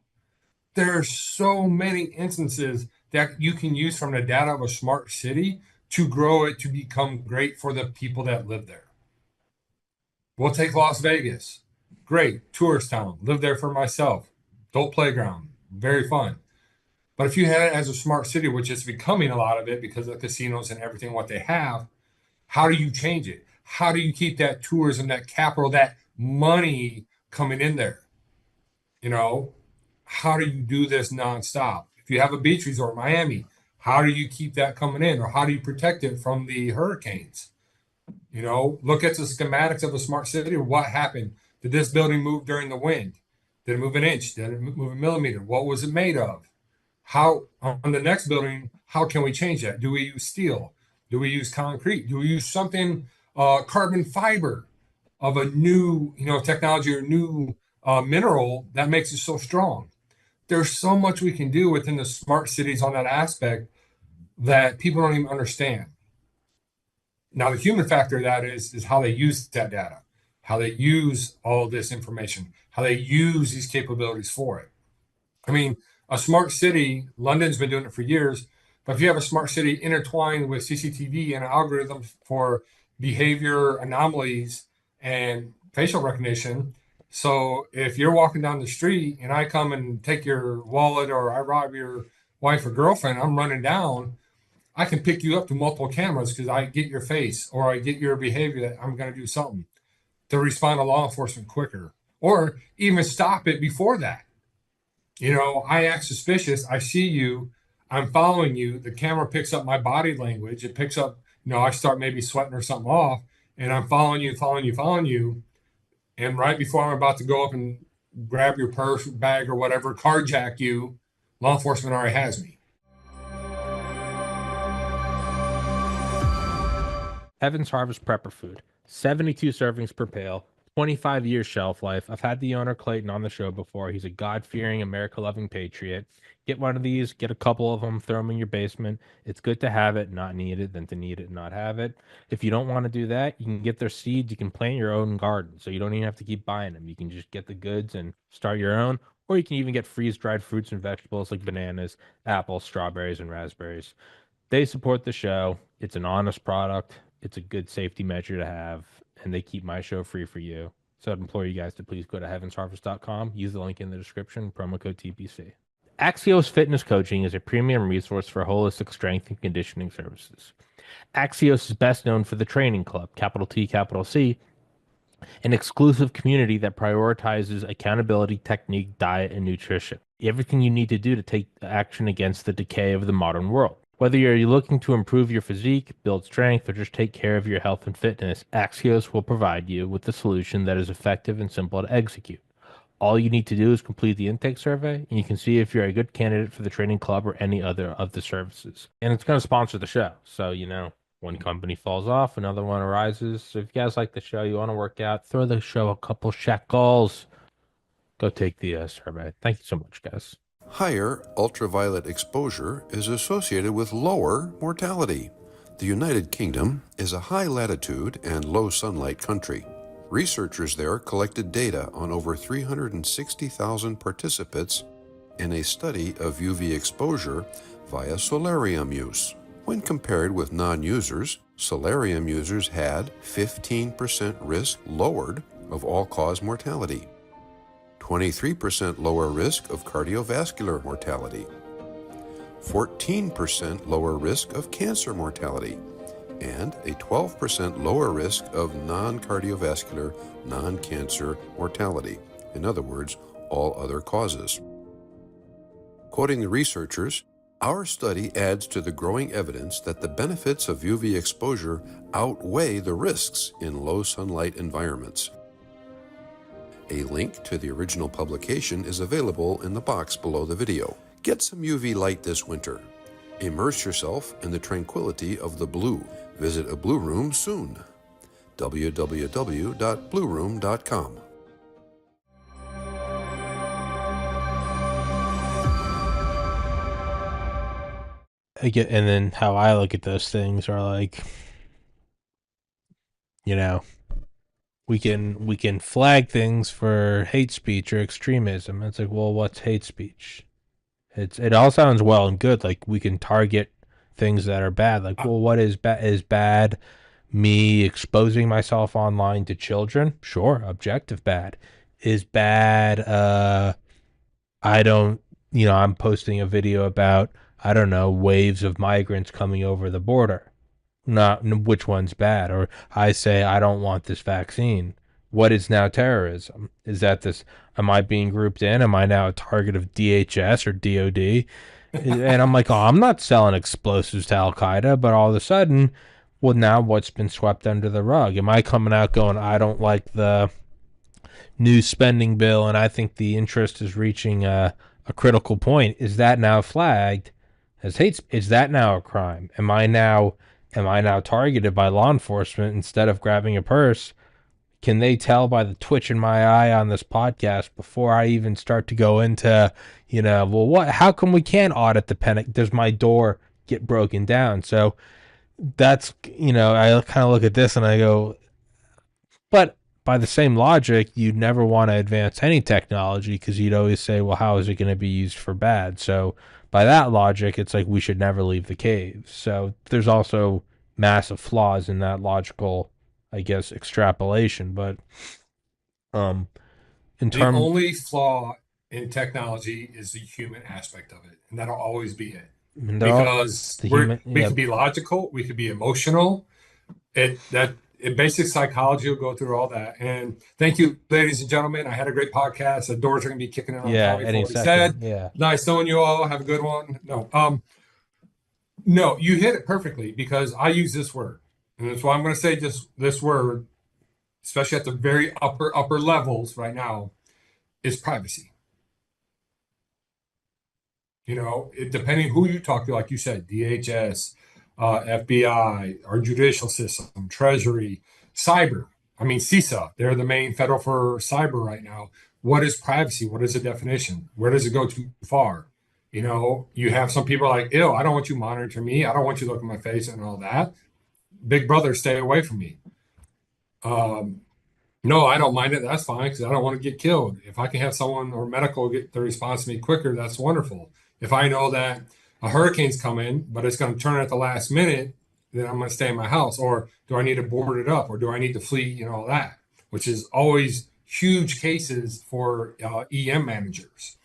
Speaker 2: There are so many instances that you can use from the data of a smart city to grow it to become great for the people that live there. We'll take Las Vegas. Great, tourist town. Lived there for myself. Adult playground. Very fun. But if you had it as a smart city, which is becoming a lot of it because of the casinos and everything what they have, how do you change it? How do you keep that tourism, that capital, that money coming in there? How do you do this nonstop? If you have a beach resort, Miami, how do you keep that coming in, or how do you protect it from the hurricanes? Look at the schematics of a smart city. What happened? Did this building move during the wind? Did it move an inch? Did it move a millimeter? What was it made of? How, on the next building, how can we change that? Do we use steel? Do we use concrete? Do we use something, carbon fiber of a new, technology or new mineral that makes it so strong? There's so much we can do within the smart cities on that aspect that people don't even understand. Now, the human factor of that is how they use that data, how they use all this information, how they use these capabilities for it. I mean, a smart city, London's been doing it for years, but if you have a smart city intertwined with CCTV and algorithms for behavior anomalies and facial recognition, so if you're walking down the street and I come and take your wallet, or I rob your wife or girlfriend, I'm running down, I can pick you up to multiple cameras because I get your face or I get your behavior that I'm going to do something to respond to law enforcement quicker, or even stop it before that. I act suspicious. I see you. I'm following you. The camera picks up my body language. It picks up, I start maybe sweating or something off, and I'm following you. And right before I'm about to go up and grab your purse, bag, or whatever, carjack you, law enforcement already has me.
Speaker 1: Heaven's Harvest Prepper Food, 72 servings per pail, 25 years shelf life. I've had the owner Clayton on the show before. He's a God-fearing, America-loving patriot. Get one of these, get a couple of them, throw them in your basement. It's good to have it, not need it, than to need it and not have it. If you don't want to do that, you can get their seeds. You can plant your own garden, so you don't even have to keep buying them. You can just get the goods and start your own, or you can even get freeze-dried fruits and vegetables like bananas, apples, strawberries, and raspberries. They support the show. It's an honest product. It's a good safety measure to have, and they keep my show free for you. So I'd implore you guys to please go to heavensharvest.com, use the link in the description, promo code TPC. Axios Fitness Coaching is a premium resource for holistic strength and conditioning services. Axios is best known for the Training Club, capital T, capital C, an exclusive community that prioritizes accountability, technique, diet, and nutrition. Everything you need to do to take action against the decay of the modern world. Whether you're looking to improve your physique, build strength, or just take care of your health and fitness, Axios will provide you with a solution that is effective and simple to execute. All you need to do is complete the intake survey, and you can see if you're a good candidate for the training club or any other of the services. And it's going to sponsor the show. So, one company falls off, another one arises. So if you guys like the show, you want to work out, throw the show a couple shekels. Go take the survey. Thank you so much, guys.
Speaker 3: Higher ultraviolet exposure is associated with lower mortality. The United Kingdom is a high latitude and low sunlight country. Researchers there collected data on over 360,000 participants in a study of UV exposure via solarium use. When compared with non-users, solarium users had 15% risk lowered of all-cause mortality, 23% lower risk of cardiovascular mortality, 14% lower risk of cancer mortality, and a 12% lower risk of non-cardiovascular, non-cancer mortality. In other words, all other causes. Quoting the researchers, our study adds to the growing evidence that the benefits of UV exposure outweigh the risks in low sunlight environments. A link to the original publication is available in the box below the video. Get some UV light this winter. Immerse yourself in the tranquility of the blue. Visit a Blue Room soon. www.blueroom.com.
Speaker 1: And then how I look at those things are like, you know, we can flag things for hate speech or extremism. It's like, well, what's hate speech? It all sounds well and good. Like, we can target things that are bad. Like, well, what is bad? Me exposing myself online to children? Sure, objective bad. Is bad I don't, I'm posting a video about, I don't know, waves of migrants coming over the border. Not which one's bad. Or I say, I don't want this vaccine. What is now terrorism? Is that this, am I being grouped in? Am I now a target of DHS or DOD? And I'm like, oh, I'm not selling explosives to Al Qaeda, but all of a sudden, well, now what's been swept under the rug? Am I coming out going, I don't like the new spending bill, and I think the interest is reaching a critical point? Is that now flagged as hate? Is that now a crime? Am I now targeted by law enforcement instead of grabbing a purse? Can they tell by the twitch in my eye on this podcast before I even start to go into, well, what? How come we can't audit the Pentagon? Does my door get broken down? So that's, I kind of look at this and I go, but by the same logic, you'd never want to advance any technology because you'd always say, well, how is it going to be used for bad? So by that logic, it's like we should never leave the caves. So there's also massive flaws in that logical, I guess, extrapolation. But in
Speaker 2: the only flaw in technology is the human aspect of it, and that'll always be it. Because we could be logical, we could be emotional. In basic psychology, will go through all that. And thank you, ladies and gentlemen. I had a great podcast. The doors are going to be kicking in on
Speaker 1: any second. Yeah.
Speaker 2: Nice knowing you all. Have a good one. No, you hit it perfectly because I use this word. And that's why I'm going to say just this word, especially at the very upper levels right now, is privacy. Depending who you talk to, like you said, DHS, FBI, our judicial system, Treasury, cyber. I mean, CISA, they're the main federal for cyber right now. What is privacy? What is the definition? Where does it go too far? You have some people like, ew, I don't want you monitoring me. I don't want you looking at my face and all that. Big brother, stay away from me. No, I don't mind it. That's fine because I don't want to get killed. If I can have someone or medical get the response to me quicker, that's wonderful. If I know that a hurricane's coming, but it's going to turn at the last minute, then I'm going to stay in my house. Or do I need to board it up? Or do I need to flee? All that, which is always huge cases for EM managers.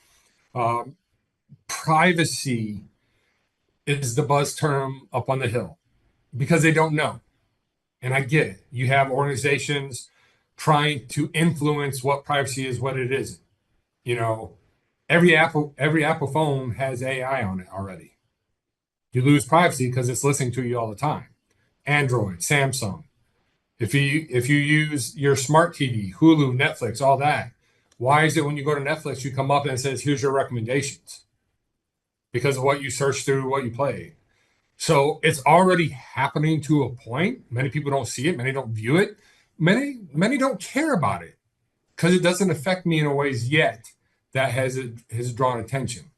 Speaker 2: Privacy is the buzz term up on the hill because they don't know. And I get it. You have organizations trying to influence what privacy is, what it isn't. Every Apple phone has AI on it already. You lose privacy because it's listening to you all the time. Android, Samsung. If you use your smart TV, Hulu, Netflix, all that, why is it when you go to Netflix, you come up and it says, here's your recommendations? Because of what you search through, what you play. So it's already happening to a point. Many people don't see it. Many don't view it. Many don't care about it because it doesn't affect me in a ways yet that has drawn attention.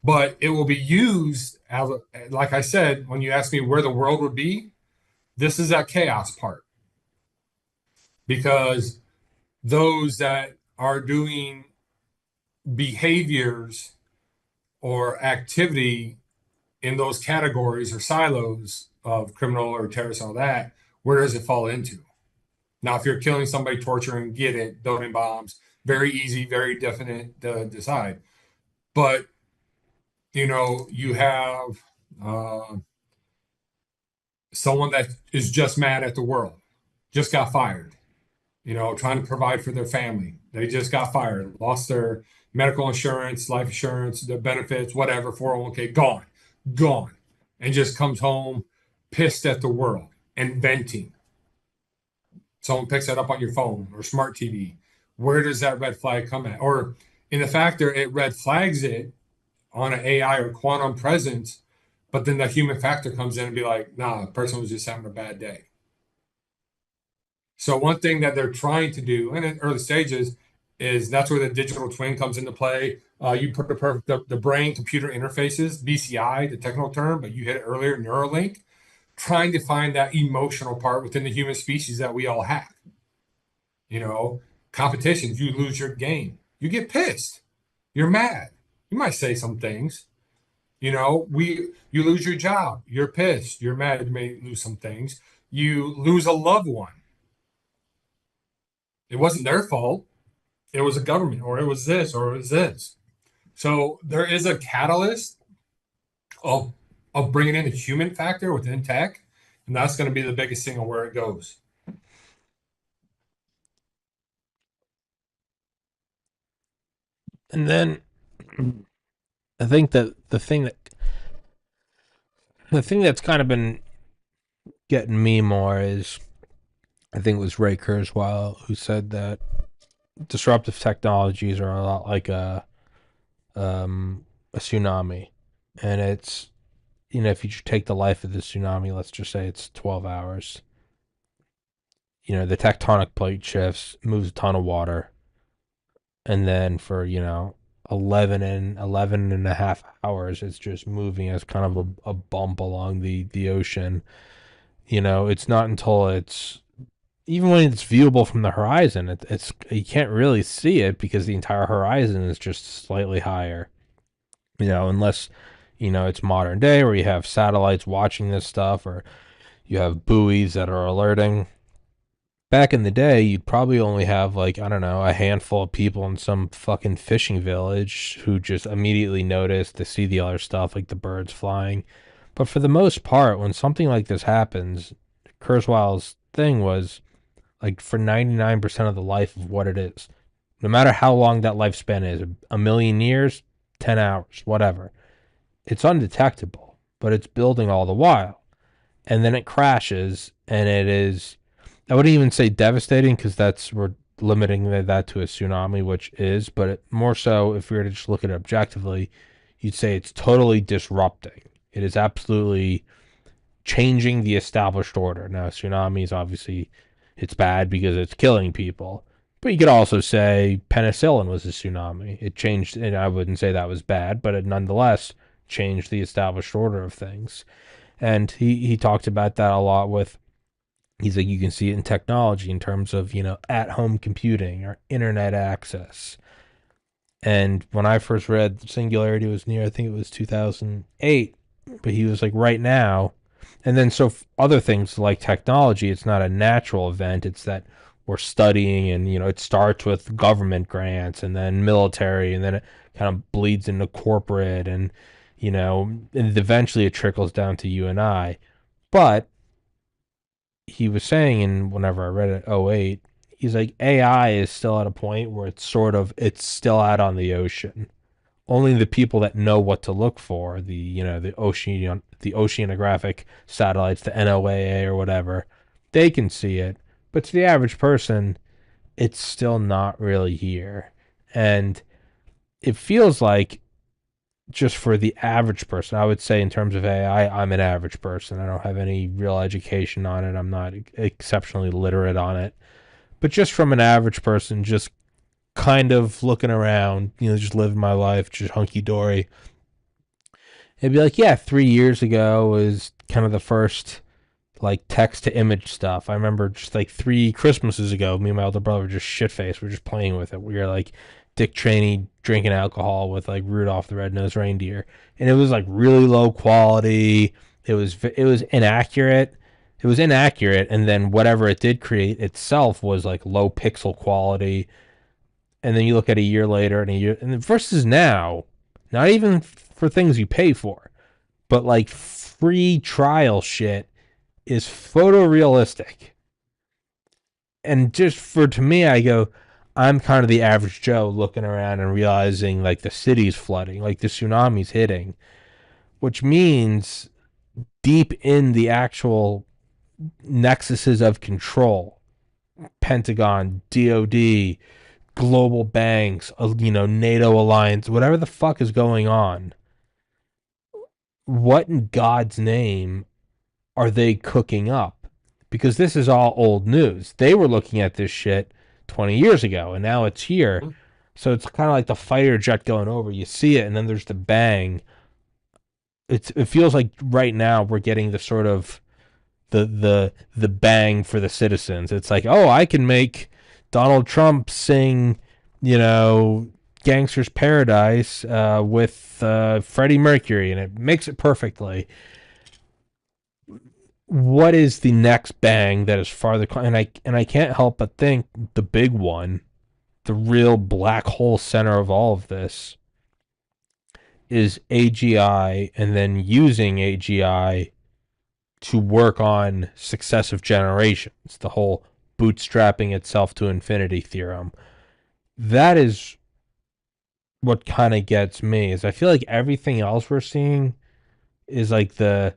Speaker 2: But it will be used, like I said, when you ask me where the world would be, this is that chaos part. Because those that are doing behaviors or activity in those categories or silos of criminal or terrorist and all that, where does it fall into? Now, if you're killing somebody, torturing, get it, building bombs, very easy, very definite to decide. But, you have someone that is just mad at the world, just got fired. trying to provide for their family. They just got fired, lost their medical insurance, life insurance, their benefits, whatever, 401k, gone, gone, and just comes home pissed at the world and venting. Someone picks that up on your phone or smart TV. Where does that red flag come at? Or in the factor, it red flags it on an AI or quantum presence, but then the human factor comes in and be like, nah, the person was just having a bad day. So one thing that they're trying to do, and in early stages, is that's where the digital twin comes into play. You put the brain computer interfaces, BCI, the technical term, but you hit it earlier, Neuralink, trying to find that emotional part within the human species that we all have. Competitions, you lose your game, you get pissed, you're mad, you might say some things. You lose your job, you're pissed, you're mad, you may lose some things. You lose a loved one. It wasn't their fault. It was a government, or it was this, or it was this. So there is a catalyst of bringing in the human factor within tech, and that's going to be the biggest thing on where it goes.
Speaker 1: And then I think that the thing that's kind of been getting me more is, I think it was Ray Kurzweil who said that disruptive technologies are a lot like a tsunami, and it's, if you take the life of the tsunami, let's just say it's 12 hours. The tectonic plate shifts, moves a ton of water, and then for 11 and a half hours, it's just moving as kind of a bump along the ocean. It's not until it's, even when it's viewable from the horizon, it's you can't really see it because the entire horizon is just slightly higher. Unless it's modern day where you have satellites watching this stuff, or you have buoys that are alerting. Back in the day, you'd probably only have, like, I don't know, a handful of people in some fucking fishing village who just immediately notice to see the other stuff, like the birds flying. But for the most part, when something like this happens, Kurzweil's thing was, like, for 99% of the life of what it is, no matter how long that lifespan is, a million years, 10 hours, whatever, it's undetectable, but it's building all the while. And then it crashes, and it is, I wouldn't even say devastating, because we're limiting that to a tsunami, which is, but more so, if we were to just look at it objectively, you'd say it's totally disrupting. It is absolutely changing the established order. Now, tsunamis, obviously, it's bad because it's killing people. But you could also say penicillin was a tsunami. It changed, and I wouldn't say that was bad, but it nonetheless changed the established order of things. And he talked about that a lot with, he's like, you can see it in technology in terms of, at-home computing or internet access. And when I first read Singularity was near, I think it was 2008, but he was like, right now. And then so other things like technology, it's not a natural event. It's that we're studying, and, it starts with government grants and then military, and then it kind of bleeds into corporate, and, and eventually it trickles down to you and I. But he was saying, and whenever I read it, 08, he's like, AI is still at a point where it's still out on the ocean. Only the people that know what to look for, the oceanographic satellites, the NOAA or whatever, they can see it. But to the average person, it's still not really here. And it feels like, just for the average person, I would say in terms of AI, I'm an average person. I don't have any real education on it. I'm not exceptionally literate on it. But just from an average person, just kind of looking around, just living my life, just hunky-dory, it'd be like, yeah, 3 years ago was kind of the first, like, text to image stuff. I remember just like 3 Christmases ago, me and my older brother were just shit-faced. We were just playing with it. We were like Dick Cheney drinking alcohol with, like, Rudolph the Red-Nosed Reindeer. And it was, like, really low quality. It was inaccurate. It was inaccurate, and then whatever it did create itself was, like, low pixel quality. And then you look at a year later, and versus now, not even for things you pay for, but, like, free trial shit is photorealistic. and just to me, I go, I'm kind of the average Joe looking around and realizing like the city's flooding, like the tsunami's hitting, which means deep in the actual nexuses of control, Pentagon, DOD, global banks, NATO alliance, whatever the fuck is going on, what in God's name are they cooking up? Because this is all old news. They were looking at this shit 20 years ago, and now it's here. So it's kind of like the fighter jet going over. You see it, and then there's the bang. It feels like right now we're getting the sort of the bang for the citizens. It's like, oh, I can make Donald Trump sing, Gangster's Paradise with Freddie Mercury, and it makes it perfectly. What is the next bang that is farther? And I can't help but think the big one, the real black hole center of all of this, is AGI, and then using AGI to work on successive generations. The whole bootstrapping itself to infinity theorem. That is what kind of gets me. Is I feel like everything else we're seeing is like the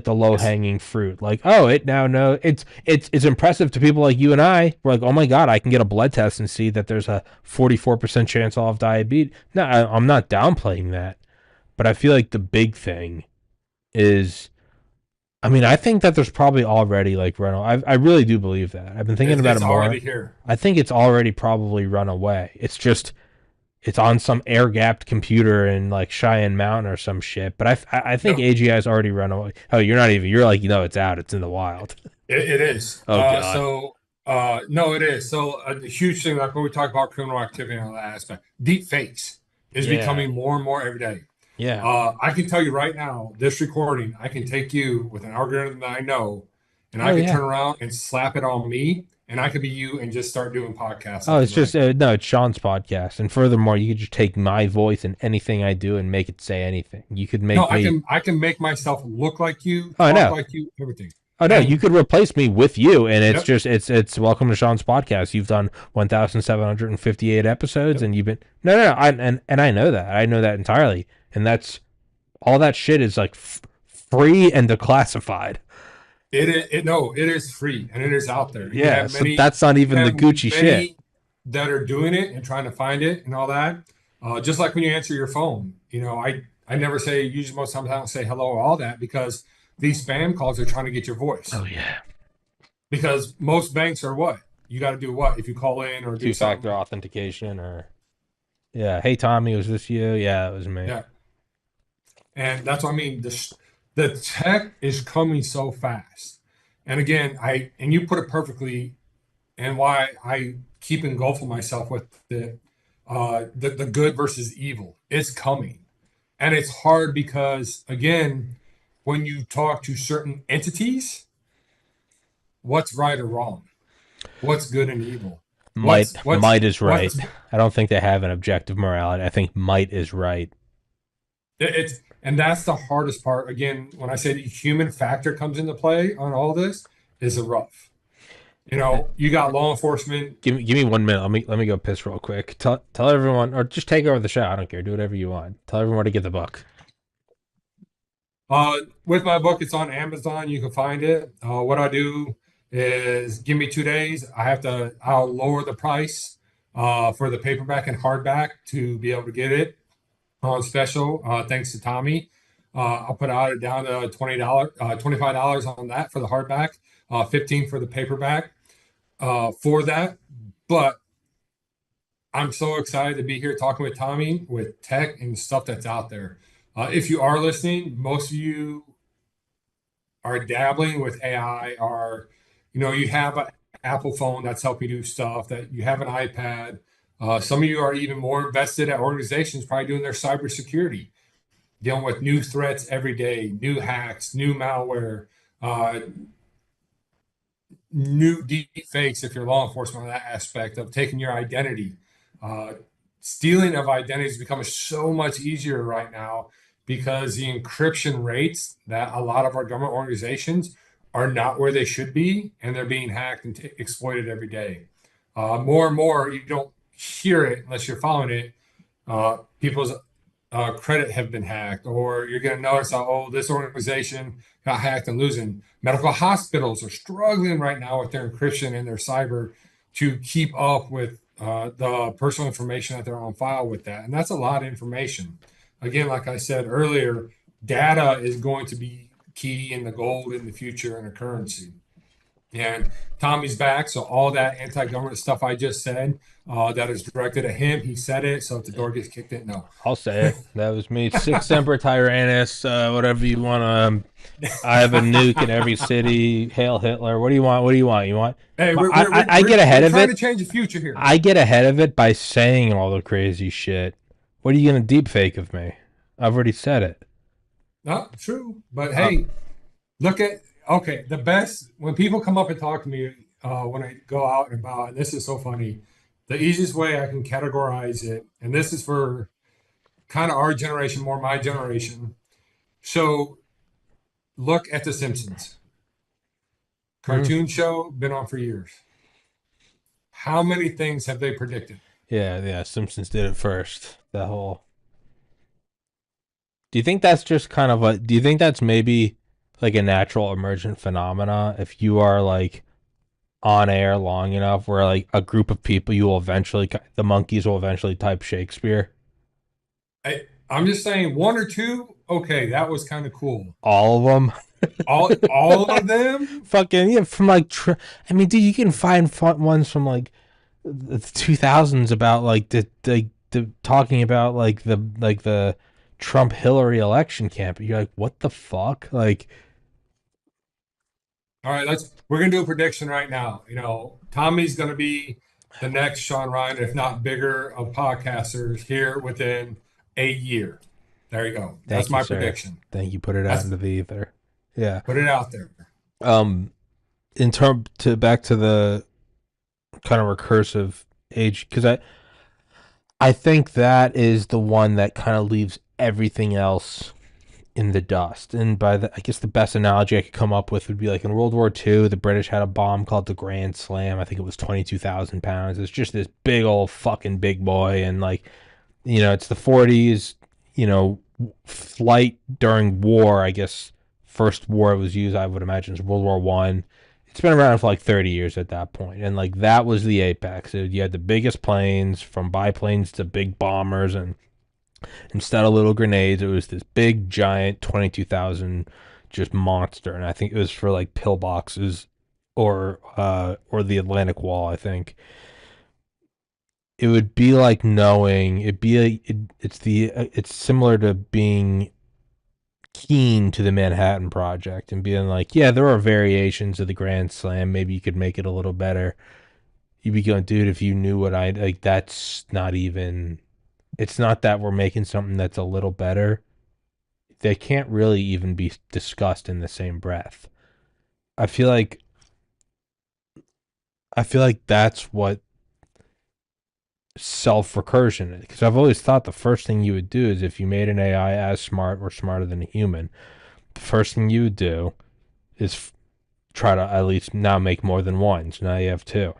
Speaker 1: low hanging fruit. Like, oh, it now knows it's impressive to people like you and I. We're like, oh my god, I can get a blood test and see that there's a 44% chance I'll have diabetes. No, I'm not downplaying that, but I feel like the big thing is, I mean, I think that there's probably already like I really do believe that. I've been thinking about it more.
Speaker 2: It's already here.
Speaker 1: I think it's already probably run away. It's just it's on some air gapped computer in like Cheyenne Mountain or some shit. But I think AGI's already run away. Oh, you're not even. You're like, it's out. It's in the wild.
Speaker 2: It is.
Speaker 1: Oh god.
Speaker 2: No, it is. So the huge thing, like when we talk about criminal activity and all that aspect, deep fakes is becoming more and more every day.
Speaker 1: Yeah.
Speaker 2: I can tell you right now, this recording, I can take you with an algorithm that I know, and I can turn around and slap it on me, and I could be you and just start doing podcasts.
Speaker 1: Oh, it's just no, it's Sean's podcast, and furthermore, you could just take my voice and anything I do and make it say anything. You could make me.
Speaker 2: I can make myself look like you,
Speaker 1: talk
Speaker 2: like you, everything.
Speaker 1: Oh no, you could replace me with you, and it's just it's welcome to Sean's podcast. You've done 1,758 episodes, and you've been and I know that. I know that entirely, and that's all that shit is like free and declassified.
Speaker 2: It is free and it is out there.
Speaker 1: Yeah, so that's not even the Gucci shit
Speaker 2: that are doing it and trying to find it and all that. Just like when you answer your phone, I never say, usually most times I don't say hello or all that, because these spam calls are trying to get your voice.
Speaker 1: Oh yeah.
Speaker 2: Because most banks are what? You got to do what? If you call in or do
Speaker 1: two-factor authentication or hey Tommy, was this you? Yeah, it was me.
Speaker 2: Yeah. And that's what I mean. The tech is coming so fast. And again, you put it perfectly, and why I keep engulfing myself with the good versus evil. It's coming. And it's hard because, again, when you talk to certain entities, what's right or wrong? What's good and evil?
Speaker 1: Might is right. I don't think they have an objective morality. I think might is right.
Speaker 2: And that's the hardest part. Again, when I say the human factor comes into play on all this, is a rough. You got law enforcement.
Speaker 1: Give me 1 minute. Let me go piss real quick. Tell everyone, or just take over the show. I don't care. Do whatever you want. Tell everyone to get the book.
Speaker 2: With my book, it's on Amazon. You can find it. What I do is give me 2 days. I'll lower the price for the paperback and hardback to be able to get it on special. Thanks to Tommy. I'll put it down to $25 on that for the hardback, $15 for the paperback for that. But I'm so excited to be here talking with Tommy with tech and stuff that's out there. If you are listening, most of you are dabbling with AI, or you have an Apple phone that's helping you do stuff, that you have an iPad. Some of you are even more invested at organizations probably doing their cybersecurity, dealing with new threats every day, new hacks, new malware, new deep fakes if you're law enforcement on that aspect of taking your identity. Stealing of identity is becoming so much easier right now because the encryption rates that a lot of our government organizations are not where they should be, and they're being hacked and exploited every day. More and more, you don't hear it unless you're following it. People's credit have been hacked, or you're going to notice how, oh, this organization got hacked and losing. Medical hospitals are struggling right now with their encryption and their cyber to keep up with the personal information that they're on file with that. And that's a lot of information. Again, like I said earlier, data is going to be key in the gold in the future and a currency. And Tommy's back, so all that anti-government stuff I just said, that is directed at him. He said it, so if the door gets kicked in, no.
Speaker 1: I'll say it. That was me. Sic Semper Tyrannis, whatever you want to. I have a nuke in every city. Hail Hitler. What do you want? What do you want? You want?
Speaker 2: Hey,
Speaker 1: I get ahead of it.
Speaker 2: Trying to change the future here.
Speaker 1: I get ahead of it by saying all the crazy shit. What are you going to deep fake of me? I've already said it.
Speaker 2: No, true. But hey, look at, okay, the best, when people come up and talk to me when I go out and about, and this is so funny, the easiest way I can categorize it, and this is for kind of our generation, more my generation. So look at The Simpsons. Cartoon show, been on for years. How many things have they predicted?
Speaker 1: Yeah, Simpsons did it first. The whole. Do you think that's just kind of do you think that's maybe like a natural emergent phenomena? If you are like on air long enough where like a group of people, you will eventually, the monkeys will eventually type Shakespeare.
Speaker 2: I'm just saying one or two. Okay, that was kind of cool.
Speaker 1: All of them.
Speaker 2: all of them.
Speaker 1: Fucking yeah, from like I mean, dude, you can find fun ones from like the 2000s about like the talking about like the Trump Hillary election campaign. You're like, what the fuck? Like,
Speaker 2: all right, we're gonna do a prediction right now. You know, Tommy's gonna be the next Sean Ryan, if not bigger, of podcasters here within a year. There you go. That's my prediction.
Speaker 1: Thank you. Put it out into the ether. Yeah.
Speaker 2: Put it out there.
Speaker 1: In term to back to the kind of recursive age, because I think that is the one that kind of leaves everything else in the dust. And I guess the best analogy I could come up with would be like in World War II, the British had a bomb called the Grand Slam. I think it was 22,000 pounds. It's just this big old fucking big boy. And like, you know, it's the 40s, you know, flight during war, I guess first war it was used, I would imagine, is World War One. It's been around for like 30 years at that point. And like that was the apex. You had the biggest planes, from biplanes to big bombers, and instead of little grenades, it was this big giant 22,000 just monster. And I think it was for like pillboxes or the Atlantic Wall, I think. It would be like knowing it's similar to being keen to the Manhattan Project and being like, yeah, there are variations of the Grand Slam. Maybe you could make it a little better. You'd be going, dude, if you knew what I like, that's not even. It's not that we're making something that's a little better. They can't really even be discussed in the same breath. I feel like that's what self-recursion is, because I've always thought the first thing you would do is, if you made an AI as smart or smarter than a human, the first thing you would do is try to at least now make more than one. So now you have 2,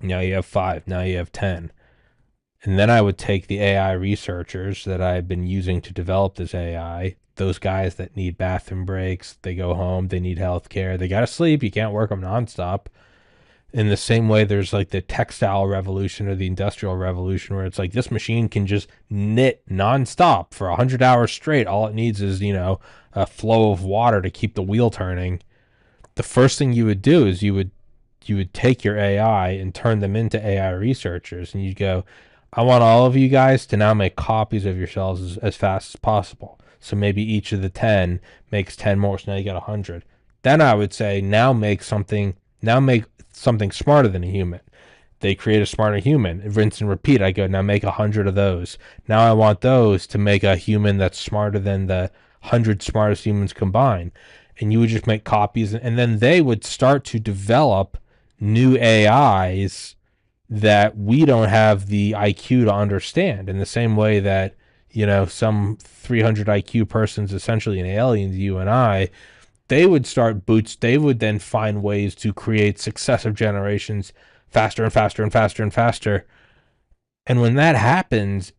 Speaker 1: now you have 5, now you have 10. And then I would take the AI researchers that I've been using to develop this AI, those guys that need bathroom breaks, they go home, they need health care, they gotta sleep, you can't work them nonstop. In the same way, there's like the textile revolution or the industrial revolution, where it's like this machine can just knit nonstop for 100 hours straight. All it needs is, you know, a flow of water to keep the wheel turning. The first thing you would do is you would take your AI and turn them into AI researchers, and you'd go, I want all of you guys to now make copies of yourselves as fast as possible. So maybe each of the 10 makes 10 more, so now you got 100. Then I would say, make something smarter than a human. They create a smarter human, rinse and repeat. I go, now make 100 of those. Now I want those to make a human that's smarter than the 100 smartest humans combined. And you would just make copies, and then they would start to develop new AIs that we don't have the IQ to understand, in the same way that, you know, some 300 IQ person's essentially an alien to you and I. they would start boots. They would then find ways to create successive generations faster and faster and faster and faster. And when that happens,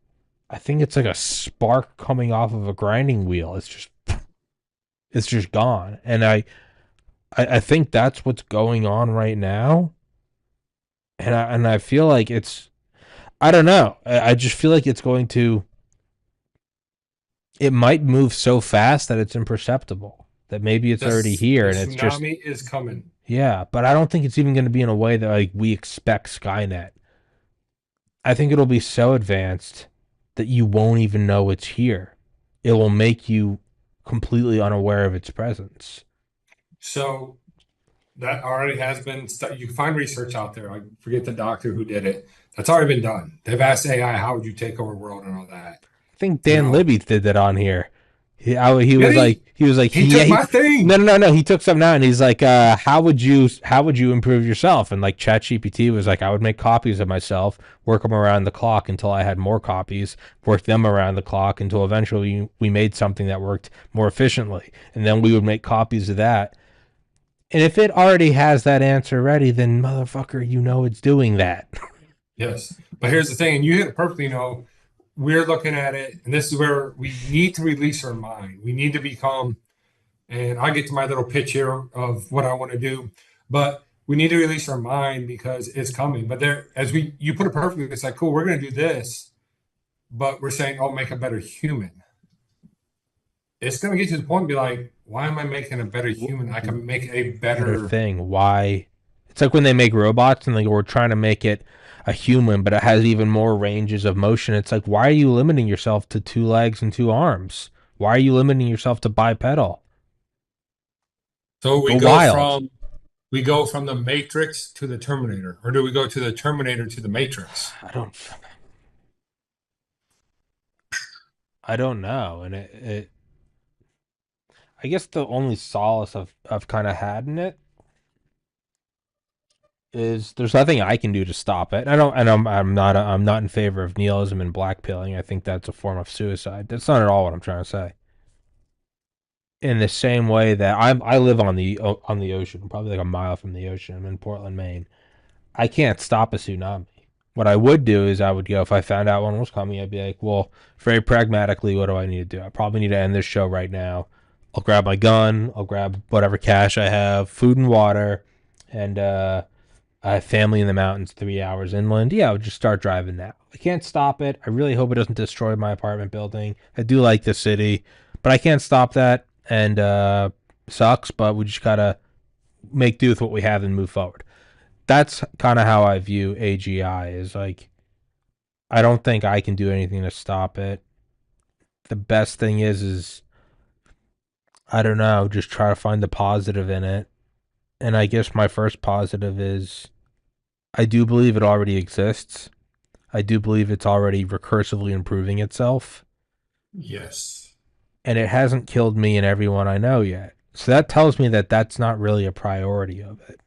Speaker 1: I think it's like a spark coming off of a grinding wheel. It's just gone. And I think that's what's going on right now. And I feel like it's, I don't know. I just feel like it's going to, it might move so fast that it's imperceptible. That maybe it's already here, and it's just,
Speaker 2: tsunami is coming.
Speaker 1: yeah. But I don't think it's even going to be in a way that like we expect Skynet. I think it'll be so advanced that you won't even know it's here. It will make you completely unaware of its presence.
Speaker 2: So that already has been you can find research out there. I forget the doctor who did it. That's already been done. They've asked AI, how would you take over the world and all that.
Speaker 1: I think Dan Libby did that on here. He was like
Speaker 2: he took my thing.
Speaker 1: No. He took something out and he's like, how would you improve yourself? And like ChatGPT was like, I would make copies of myself, work them around the clock until I had more copies, work them around the clock until eventually we made something that worked more efficiently, and then we would make copies of that. And if it already has that answer ready, then motherfucker, you know it's doing that.
Speaker 2: Yes, but here's the thing, and you hit it perfectly. We're looking at it, and this is where we need to release our mind. We need to become, and I get to my little pitch here of what I want to do, but we need to release our mind because it's coming. But there, you put it perfectly, it's like, cool, we're going to do this, but we're saying, oh, make a better human. It's going to get to the point and be like, why am I making a better human? I can make a better
Speaker 1: thing. Why? It's like when they make robots and we're trying to make it a human, but it has even more ranges of motion. It's like, why are you limiting yourself to 2 legs and 2 arms? Why are you limiting yourself to bipedal?
Speaker 2: So we go from the Matrix to the Terminator, or do we go to the Terminator to the Matrix?
Speaker 1: I don't know. And I guess the only solace I've kind of had in it is there's nothing I can do to stop it. I'm not in favor of nihilism and blackpilling. I think that's a form of suicide. That's not at all what I'm trying to say. In the same way that I live on the ocean, probably like a mile from the ocean. I'm in Portland, Maine. I can't stop a tsunami. What I would do is I would go, if I found out one was coming, I'd be like, well, very pragmatically, what do I need to do? I probably need to end this show right now. I'll grab my gun. I'll grab whatever cash I have, food and water, and I have family in the mountains 3 hours inland. Yeah, I would just start driving now. I can't stop it. I really hope it doesn't destroy my apartment building. I do like the city, but I can't stop that, and sucks, but we just gotta make do with what we have and move forward. That's kind of how I view AGI, is like, I don't think I can do anything to stop it. The best thing is I don't know, just try to find the positive in it. And I guess my first positive is I do believe it already exists. I do believe it's already recursively improving itself.
Speaker 2: Yes.
Speaker 1: And it hasn't killed me and everyone I know yet. So that tells me that that's not really a priority of it.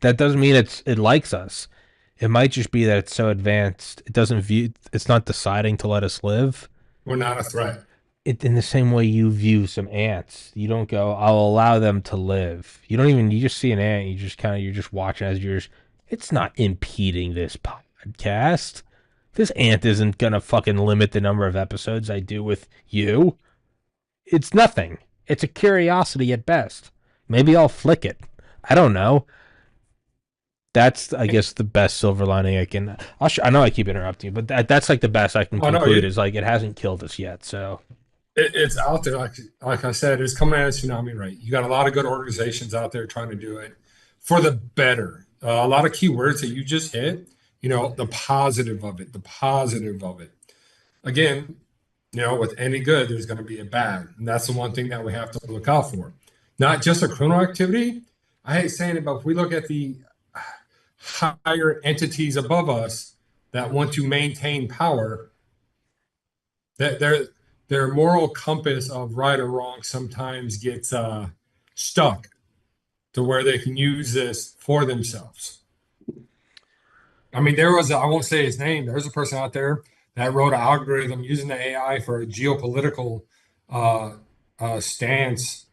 Speaker 1: That doesn't mean it likes us. It might just be that it's so advanced, it's not deciding to let us live.
Speaker 2: We're not a threat.
Speaker 1: In the same way you view some ants. You don't go, I'll allow them to live. You just see an ant, you're just watching as it's not impeding this podcast. This ant isn't gonna fucking limit the number of episodes I do with you. It's nothing. It's a curiosity at best. Maybe I'll flick it. I don't know. That's, I guess, the best silver lining I can. I know I keep interrupting you, but that's like the best I can conclude is like it hasn't killed us yet. So
Speaker 2: it's out there, like I said, it's coming at a tsunami rate. You got a lot of good organizations out there trying to do it for the better. A lot of key words that you just hit. The positive of it. The positive of it. Again, with any good, there's going to be a bad, and that's the one thing that we have to look out for. Not just a criminal activity. I hate saying it, but if we look at the higher entities above us that want to maintain power, that their moral compass of right or wrong sometimes gets stuck to where they can use this for themselves. I mean, I won't say his name, there's a person out there that wrote an algorithm using the AI for a geopolitical stance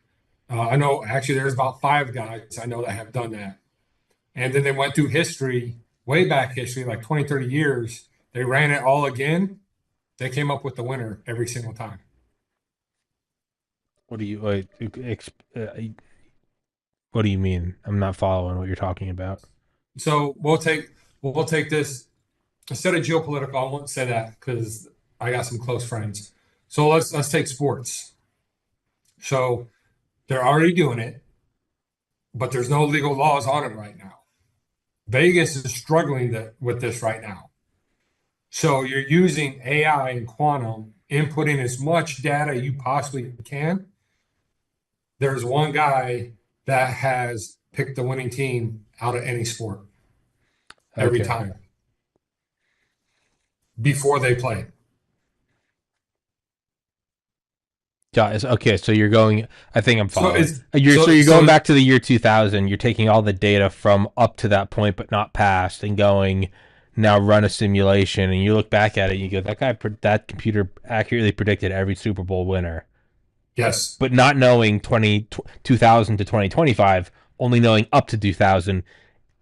Speaker 2: I know actually there's about 5 guys I know that have done that. And then they went through history, way back history, like 20, 30 years. They ran it all again. They came up with the winner every single time.
Speaker 1: What do you what do you mean? I'm not following what you're talking about.
Speaker 2: So we'll take this instead of geopolitical. I won't say that because I got some close friends. So let's take sports. So they're already doing it, but there's no legal laws on it right now. Vegas is struggling with this right now. So you're using AI and quantum, inputting as much data you possibly can. There's one guy that has picked the winning team out of any sport every
Speaker 1: Okay.
Speaker 2: time before they play.
Speaker 1: Guys, okay, so you're going. I think I'm
Speaker 2: So
Speaker 1: following.
Speaker 2: it's
Speaker 1: You're
Speaker 2: so
Speaker 1: going back to the year 2000. You're taking all the data from up to that point, but not past, and going now run a simulation. And you look back at it, and you go, that computer accurately predicted every Super Bowl winner,
Speaker 2: yes,
Speaker 1: but not knowing 2000 to 2025, only knowing up to 2000.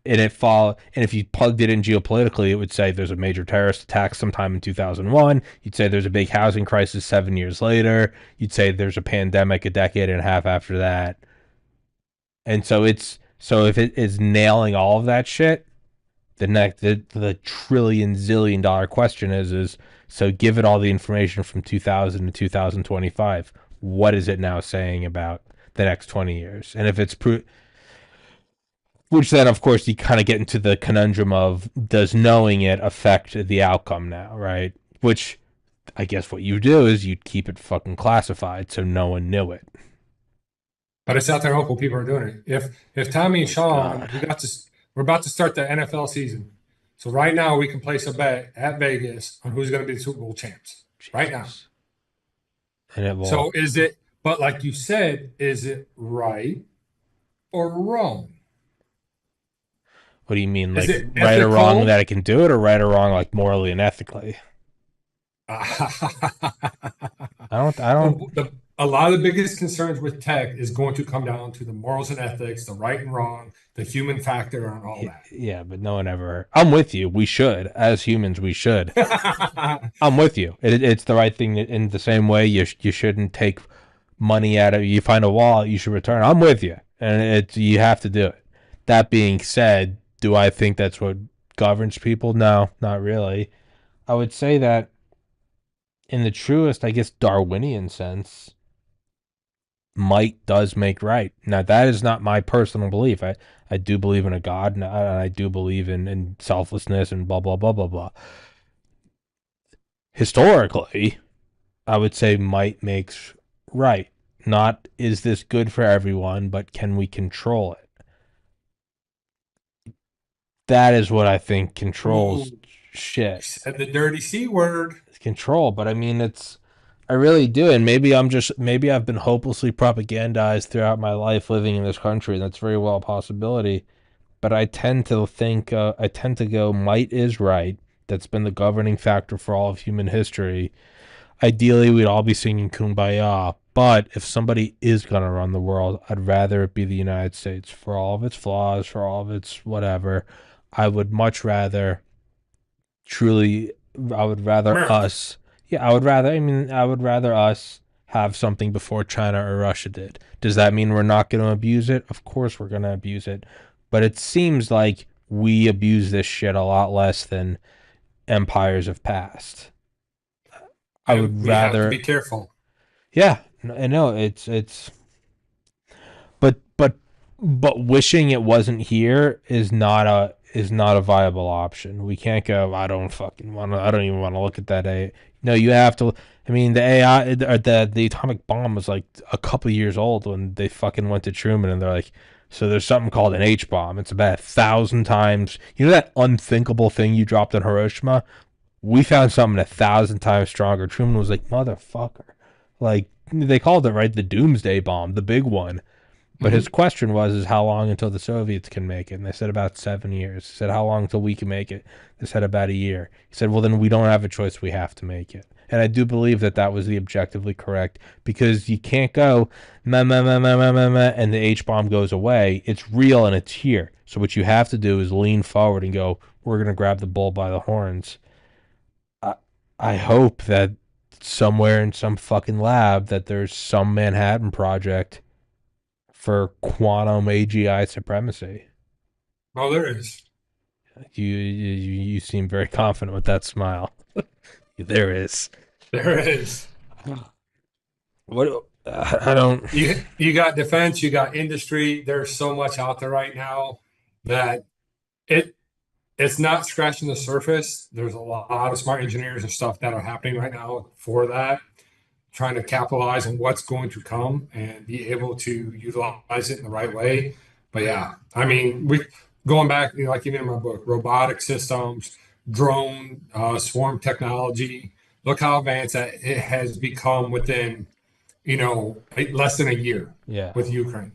Speaker 1: And if you plugged it in geopolitically, it would say there's a major terrorist attack sometime in 2001. You'd say there's a big housing crisis 7 years later. You'd say there's a pandemic a decade and a half after that. And so if it is nailing all of that shit, the trillion zillion dollar question is so give it all the information from 2000 to 2025. What is it now saying about the next 20 years? And if it's which then, of course, you kind of get into the conundrum of does knowing it affect the outcome now, right? Which I guess what you do is you'd keep it fucking classified so no one knew it.
Speaker 2: but it's out there. Hopeful people are doing it. If Tommy and Sean,
Speaker 1: God.
Speaker 2: we're about to start the NFL season. So right now we can place a bet at Vegas on who's going to be the Super Bowl champs. Right now.
Speaker 1: Jesus. And it will.
Speaker 2: So is it? But like you said, is it right or wrong?
Speaker 1: What do you mean,
Speaker 2: Is
Speaker 1: like
Speaker 2: it
Speaker 1: right or wrong
Speaker 2: ethical?
Speaker 1: that it can do it, or right or wrong like morally and ethically? I don't. I don't.
Speaker 2: A lot of the biggest concerns with tech is going to come down to the morals and ethics, the right and wrong, the human factor, and all
Speaker 1: Yeah, but no one ever. I'm with you. We should, as humans, we should.
Speaker 2: that.
Speaker 1: I'm with you. It's the right thing. In the same way, you shouldn't take money out of. You find a wallet, you should return. I'm with you, and you have to do it. That being said, do I think that's what governs people? No, not really. I would say that in the truest, I guess, Darwinian sense, might does make right. Now, that is not my personal belief. I do believe in a God, and I do believe in selflessness and blah, blah, blah, blah, blah. Historically, I would say might makes right. Not is this good for everyone, but can we control it? That is what I think controls
Speaker 2: Ooh,
Speaker 1: shit.
Speaker 2: said the dirty C word.
Speaker 1: Control, but I mean I really do, and maybe I've been hopelessly propagandized throughout my life living in this country, and that's very well a possibility. But I tend to go might is right. That's been the governing factor for all of human history. Ideally, we'd all be singing Kumbaya, but if somebody is gonna run the world, I'd rather it be the United States for all of its flaws, for all of its whatever. I would much rather truly I would rather
Speaker 2: America.
Speaker 1: us I would rather us have something before China or Russia did. Does that mean we're not going to abuse it? Of course we're going to abuse it. But it seems like we abuse this shit a lot less than empires of past. I
Speaker 2: And
Speaker 1: would
Speaker 2: we have to
Speaker 1: rather
Speaker 2: be careful.
Speaker 1: yeah, I know it's but but but wishing it wasn't here is not a viable option. We can't go. I don't even want to look at that. No, you have to. I mean, the AI or the atomic bomb was like a couple years old when they fucking went to Truman, and they're like, so there's something called an H bomb. It's about 1,000 times. You know that unthinkable thing you dropped on Hiroshima? We found something 1,000 times stronger. Truman was like, motherfucker. Like they called it right the doomsday bomb, the big one. But his question is how long until the Soviets can make it? And they said about 7 years. He said, how long until we can make it? They said about a year. He said, well, then we don't have a choice. We have to make it. And I do believe that that was the objectively correct, because you can't go, meh, meh, meh, meh, meh, meh, meh, and the H-bomb goes away. It's real and it's here. So what you have to do is lean forward and go, we're going to grab the bull by the horns. I hope that somewhere in some fucking lab that there's some Manhattan Project for quantum AGI supremacy.
Speaker 2: Oh, there is.
Speaker 1: You seem very confident with that smile. There is.
Speaker 2: There is.
Speaker 1: What I don't.
Speaker 2: You got defense, you got industry. There's so much out there right now that it's not scratching the surface. There's a lot of smart engineers and stuff that are happening right now for that, trying to capitalize on what's going to come and be able to utilize it in the right way. But yeah, I mean, we going back, like even in my book, robotic systems, drone, swarm technology. Look how advanced that it has become within, less than a year with Ukraine.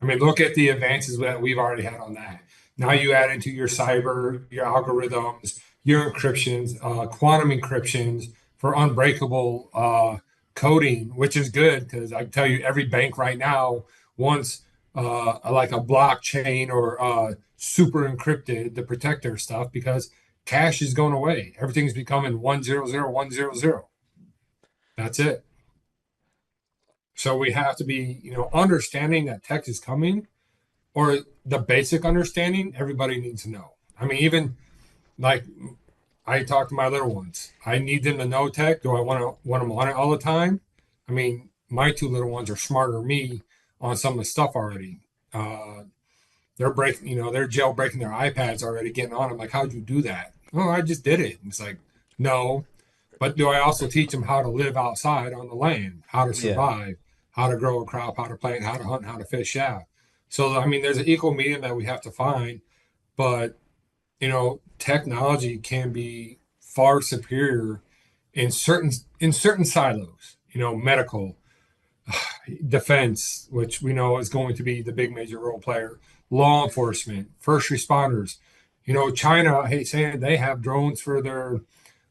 Speaker 2: I mean, look at the advances that we've already had on that. Now you add into your cyber, your algorithms, your encryptions, quantum encryptions for unbreakable coding, which is good because I tell you, every bank right now wants like a blockchain or super encrypted to protect their stuff because cash is going away. Everything's becoming 100, 100. That's it. So we have to be, understanding that tech is coming, or the basic understanding everybody needs to know. I mean, even like I talk to my little ones. I need them to know tech. Do I want them on it all the time? I mean, my two little ones are smarter than me on some of the stuff already. They're they're jailbreaking their iPads already, getting on them. Like, how'd you do that? Oh, I just did it. And it's like, no. But do I also teach them how to live outside on the land, how to survive, how to grow a crop, how to plant, how to hunt, how to fish? Yeah. So, I mean, there's an equal medium that we have to find. But, technology can be far superior in certain silos, medical, defense, which we know is going to be the big major role player, law enforcement, first responders. China, saying they have drones for their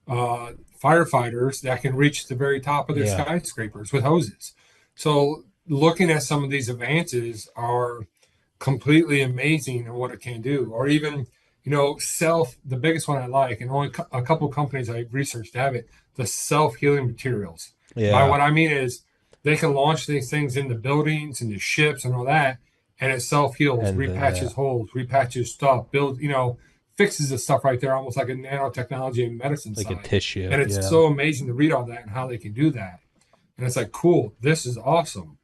Speaker 2: firefighters that can reach the very top of their skyscrapers with hoses. So looking at some of these advances are completely amazing in what it can do. Or even, the biggest one I like, and only a couple of companies I've researched have it, the self-healing materials. Yeah. By what I mean is they can launch these things into buildings, into ships and all that, and it self-heals, repatches holes, repatches stuff, fixes the stuff right there, almost like a nanotechnology in medicine
Speaker 1: like
Speaker 2: side.
Speaker 1: A tissue.
Speaker 2: And it's so amazing to read all that and how they can do that. And it's like, cool, this is awesome.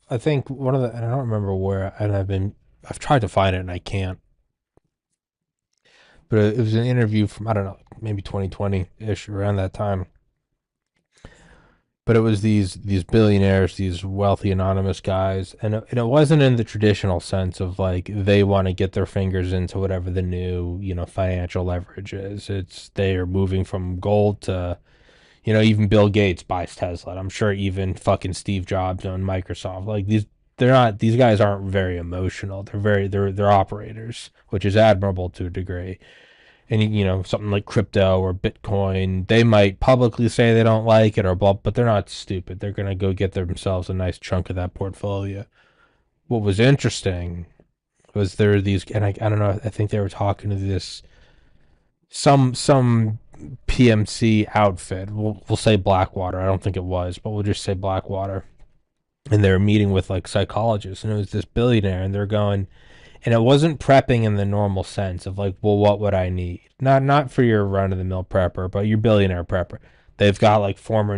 Speaker 1: I think and I don't remember where, and I've tried to find it and I can't. But it was an interview from, I don't know, maybe 2020-ish, around that time. But it was these billionaires, these wealthy anonymous guys, and it wasn't in the traditional sense of like they want to get their fingers into whatever the new financial leverage is. It's they are moving from gold to, even Bill Gates buys Tesla. And I'm sure even fucking Steve Jobs owned Microsoft. Like these guys aren't very emotional. They're operators, which is admirable to a degree. And something like crypto or Bitcoin, they might publicly say they don't like it or blah, but they're not stupid. They're gonna go get themselves a nice chunk of that portfolio. What was interesting was there were these, and I don't know, I think they were talking to this some PMC outfit. We'll say Blackwater. I don't think it was, but we'll just say Blackwater. And they were meeting with like psychologists, and it was this billionaire, and they're going. And it wasn't prepping in the normal sense of like, well, what would I need? Not for your run-of-the-mill prepper, but your billionaire prepper. They've got like former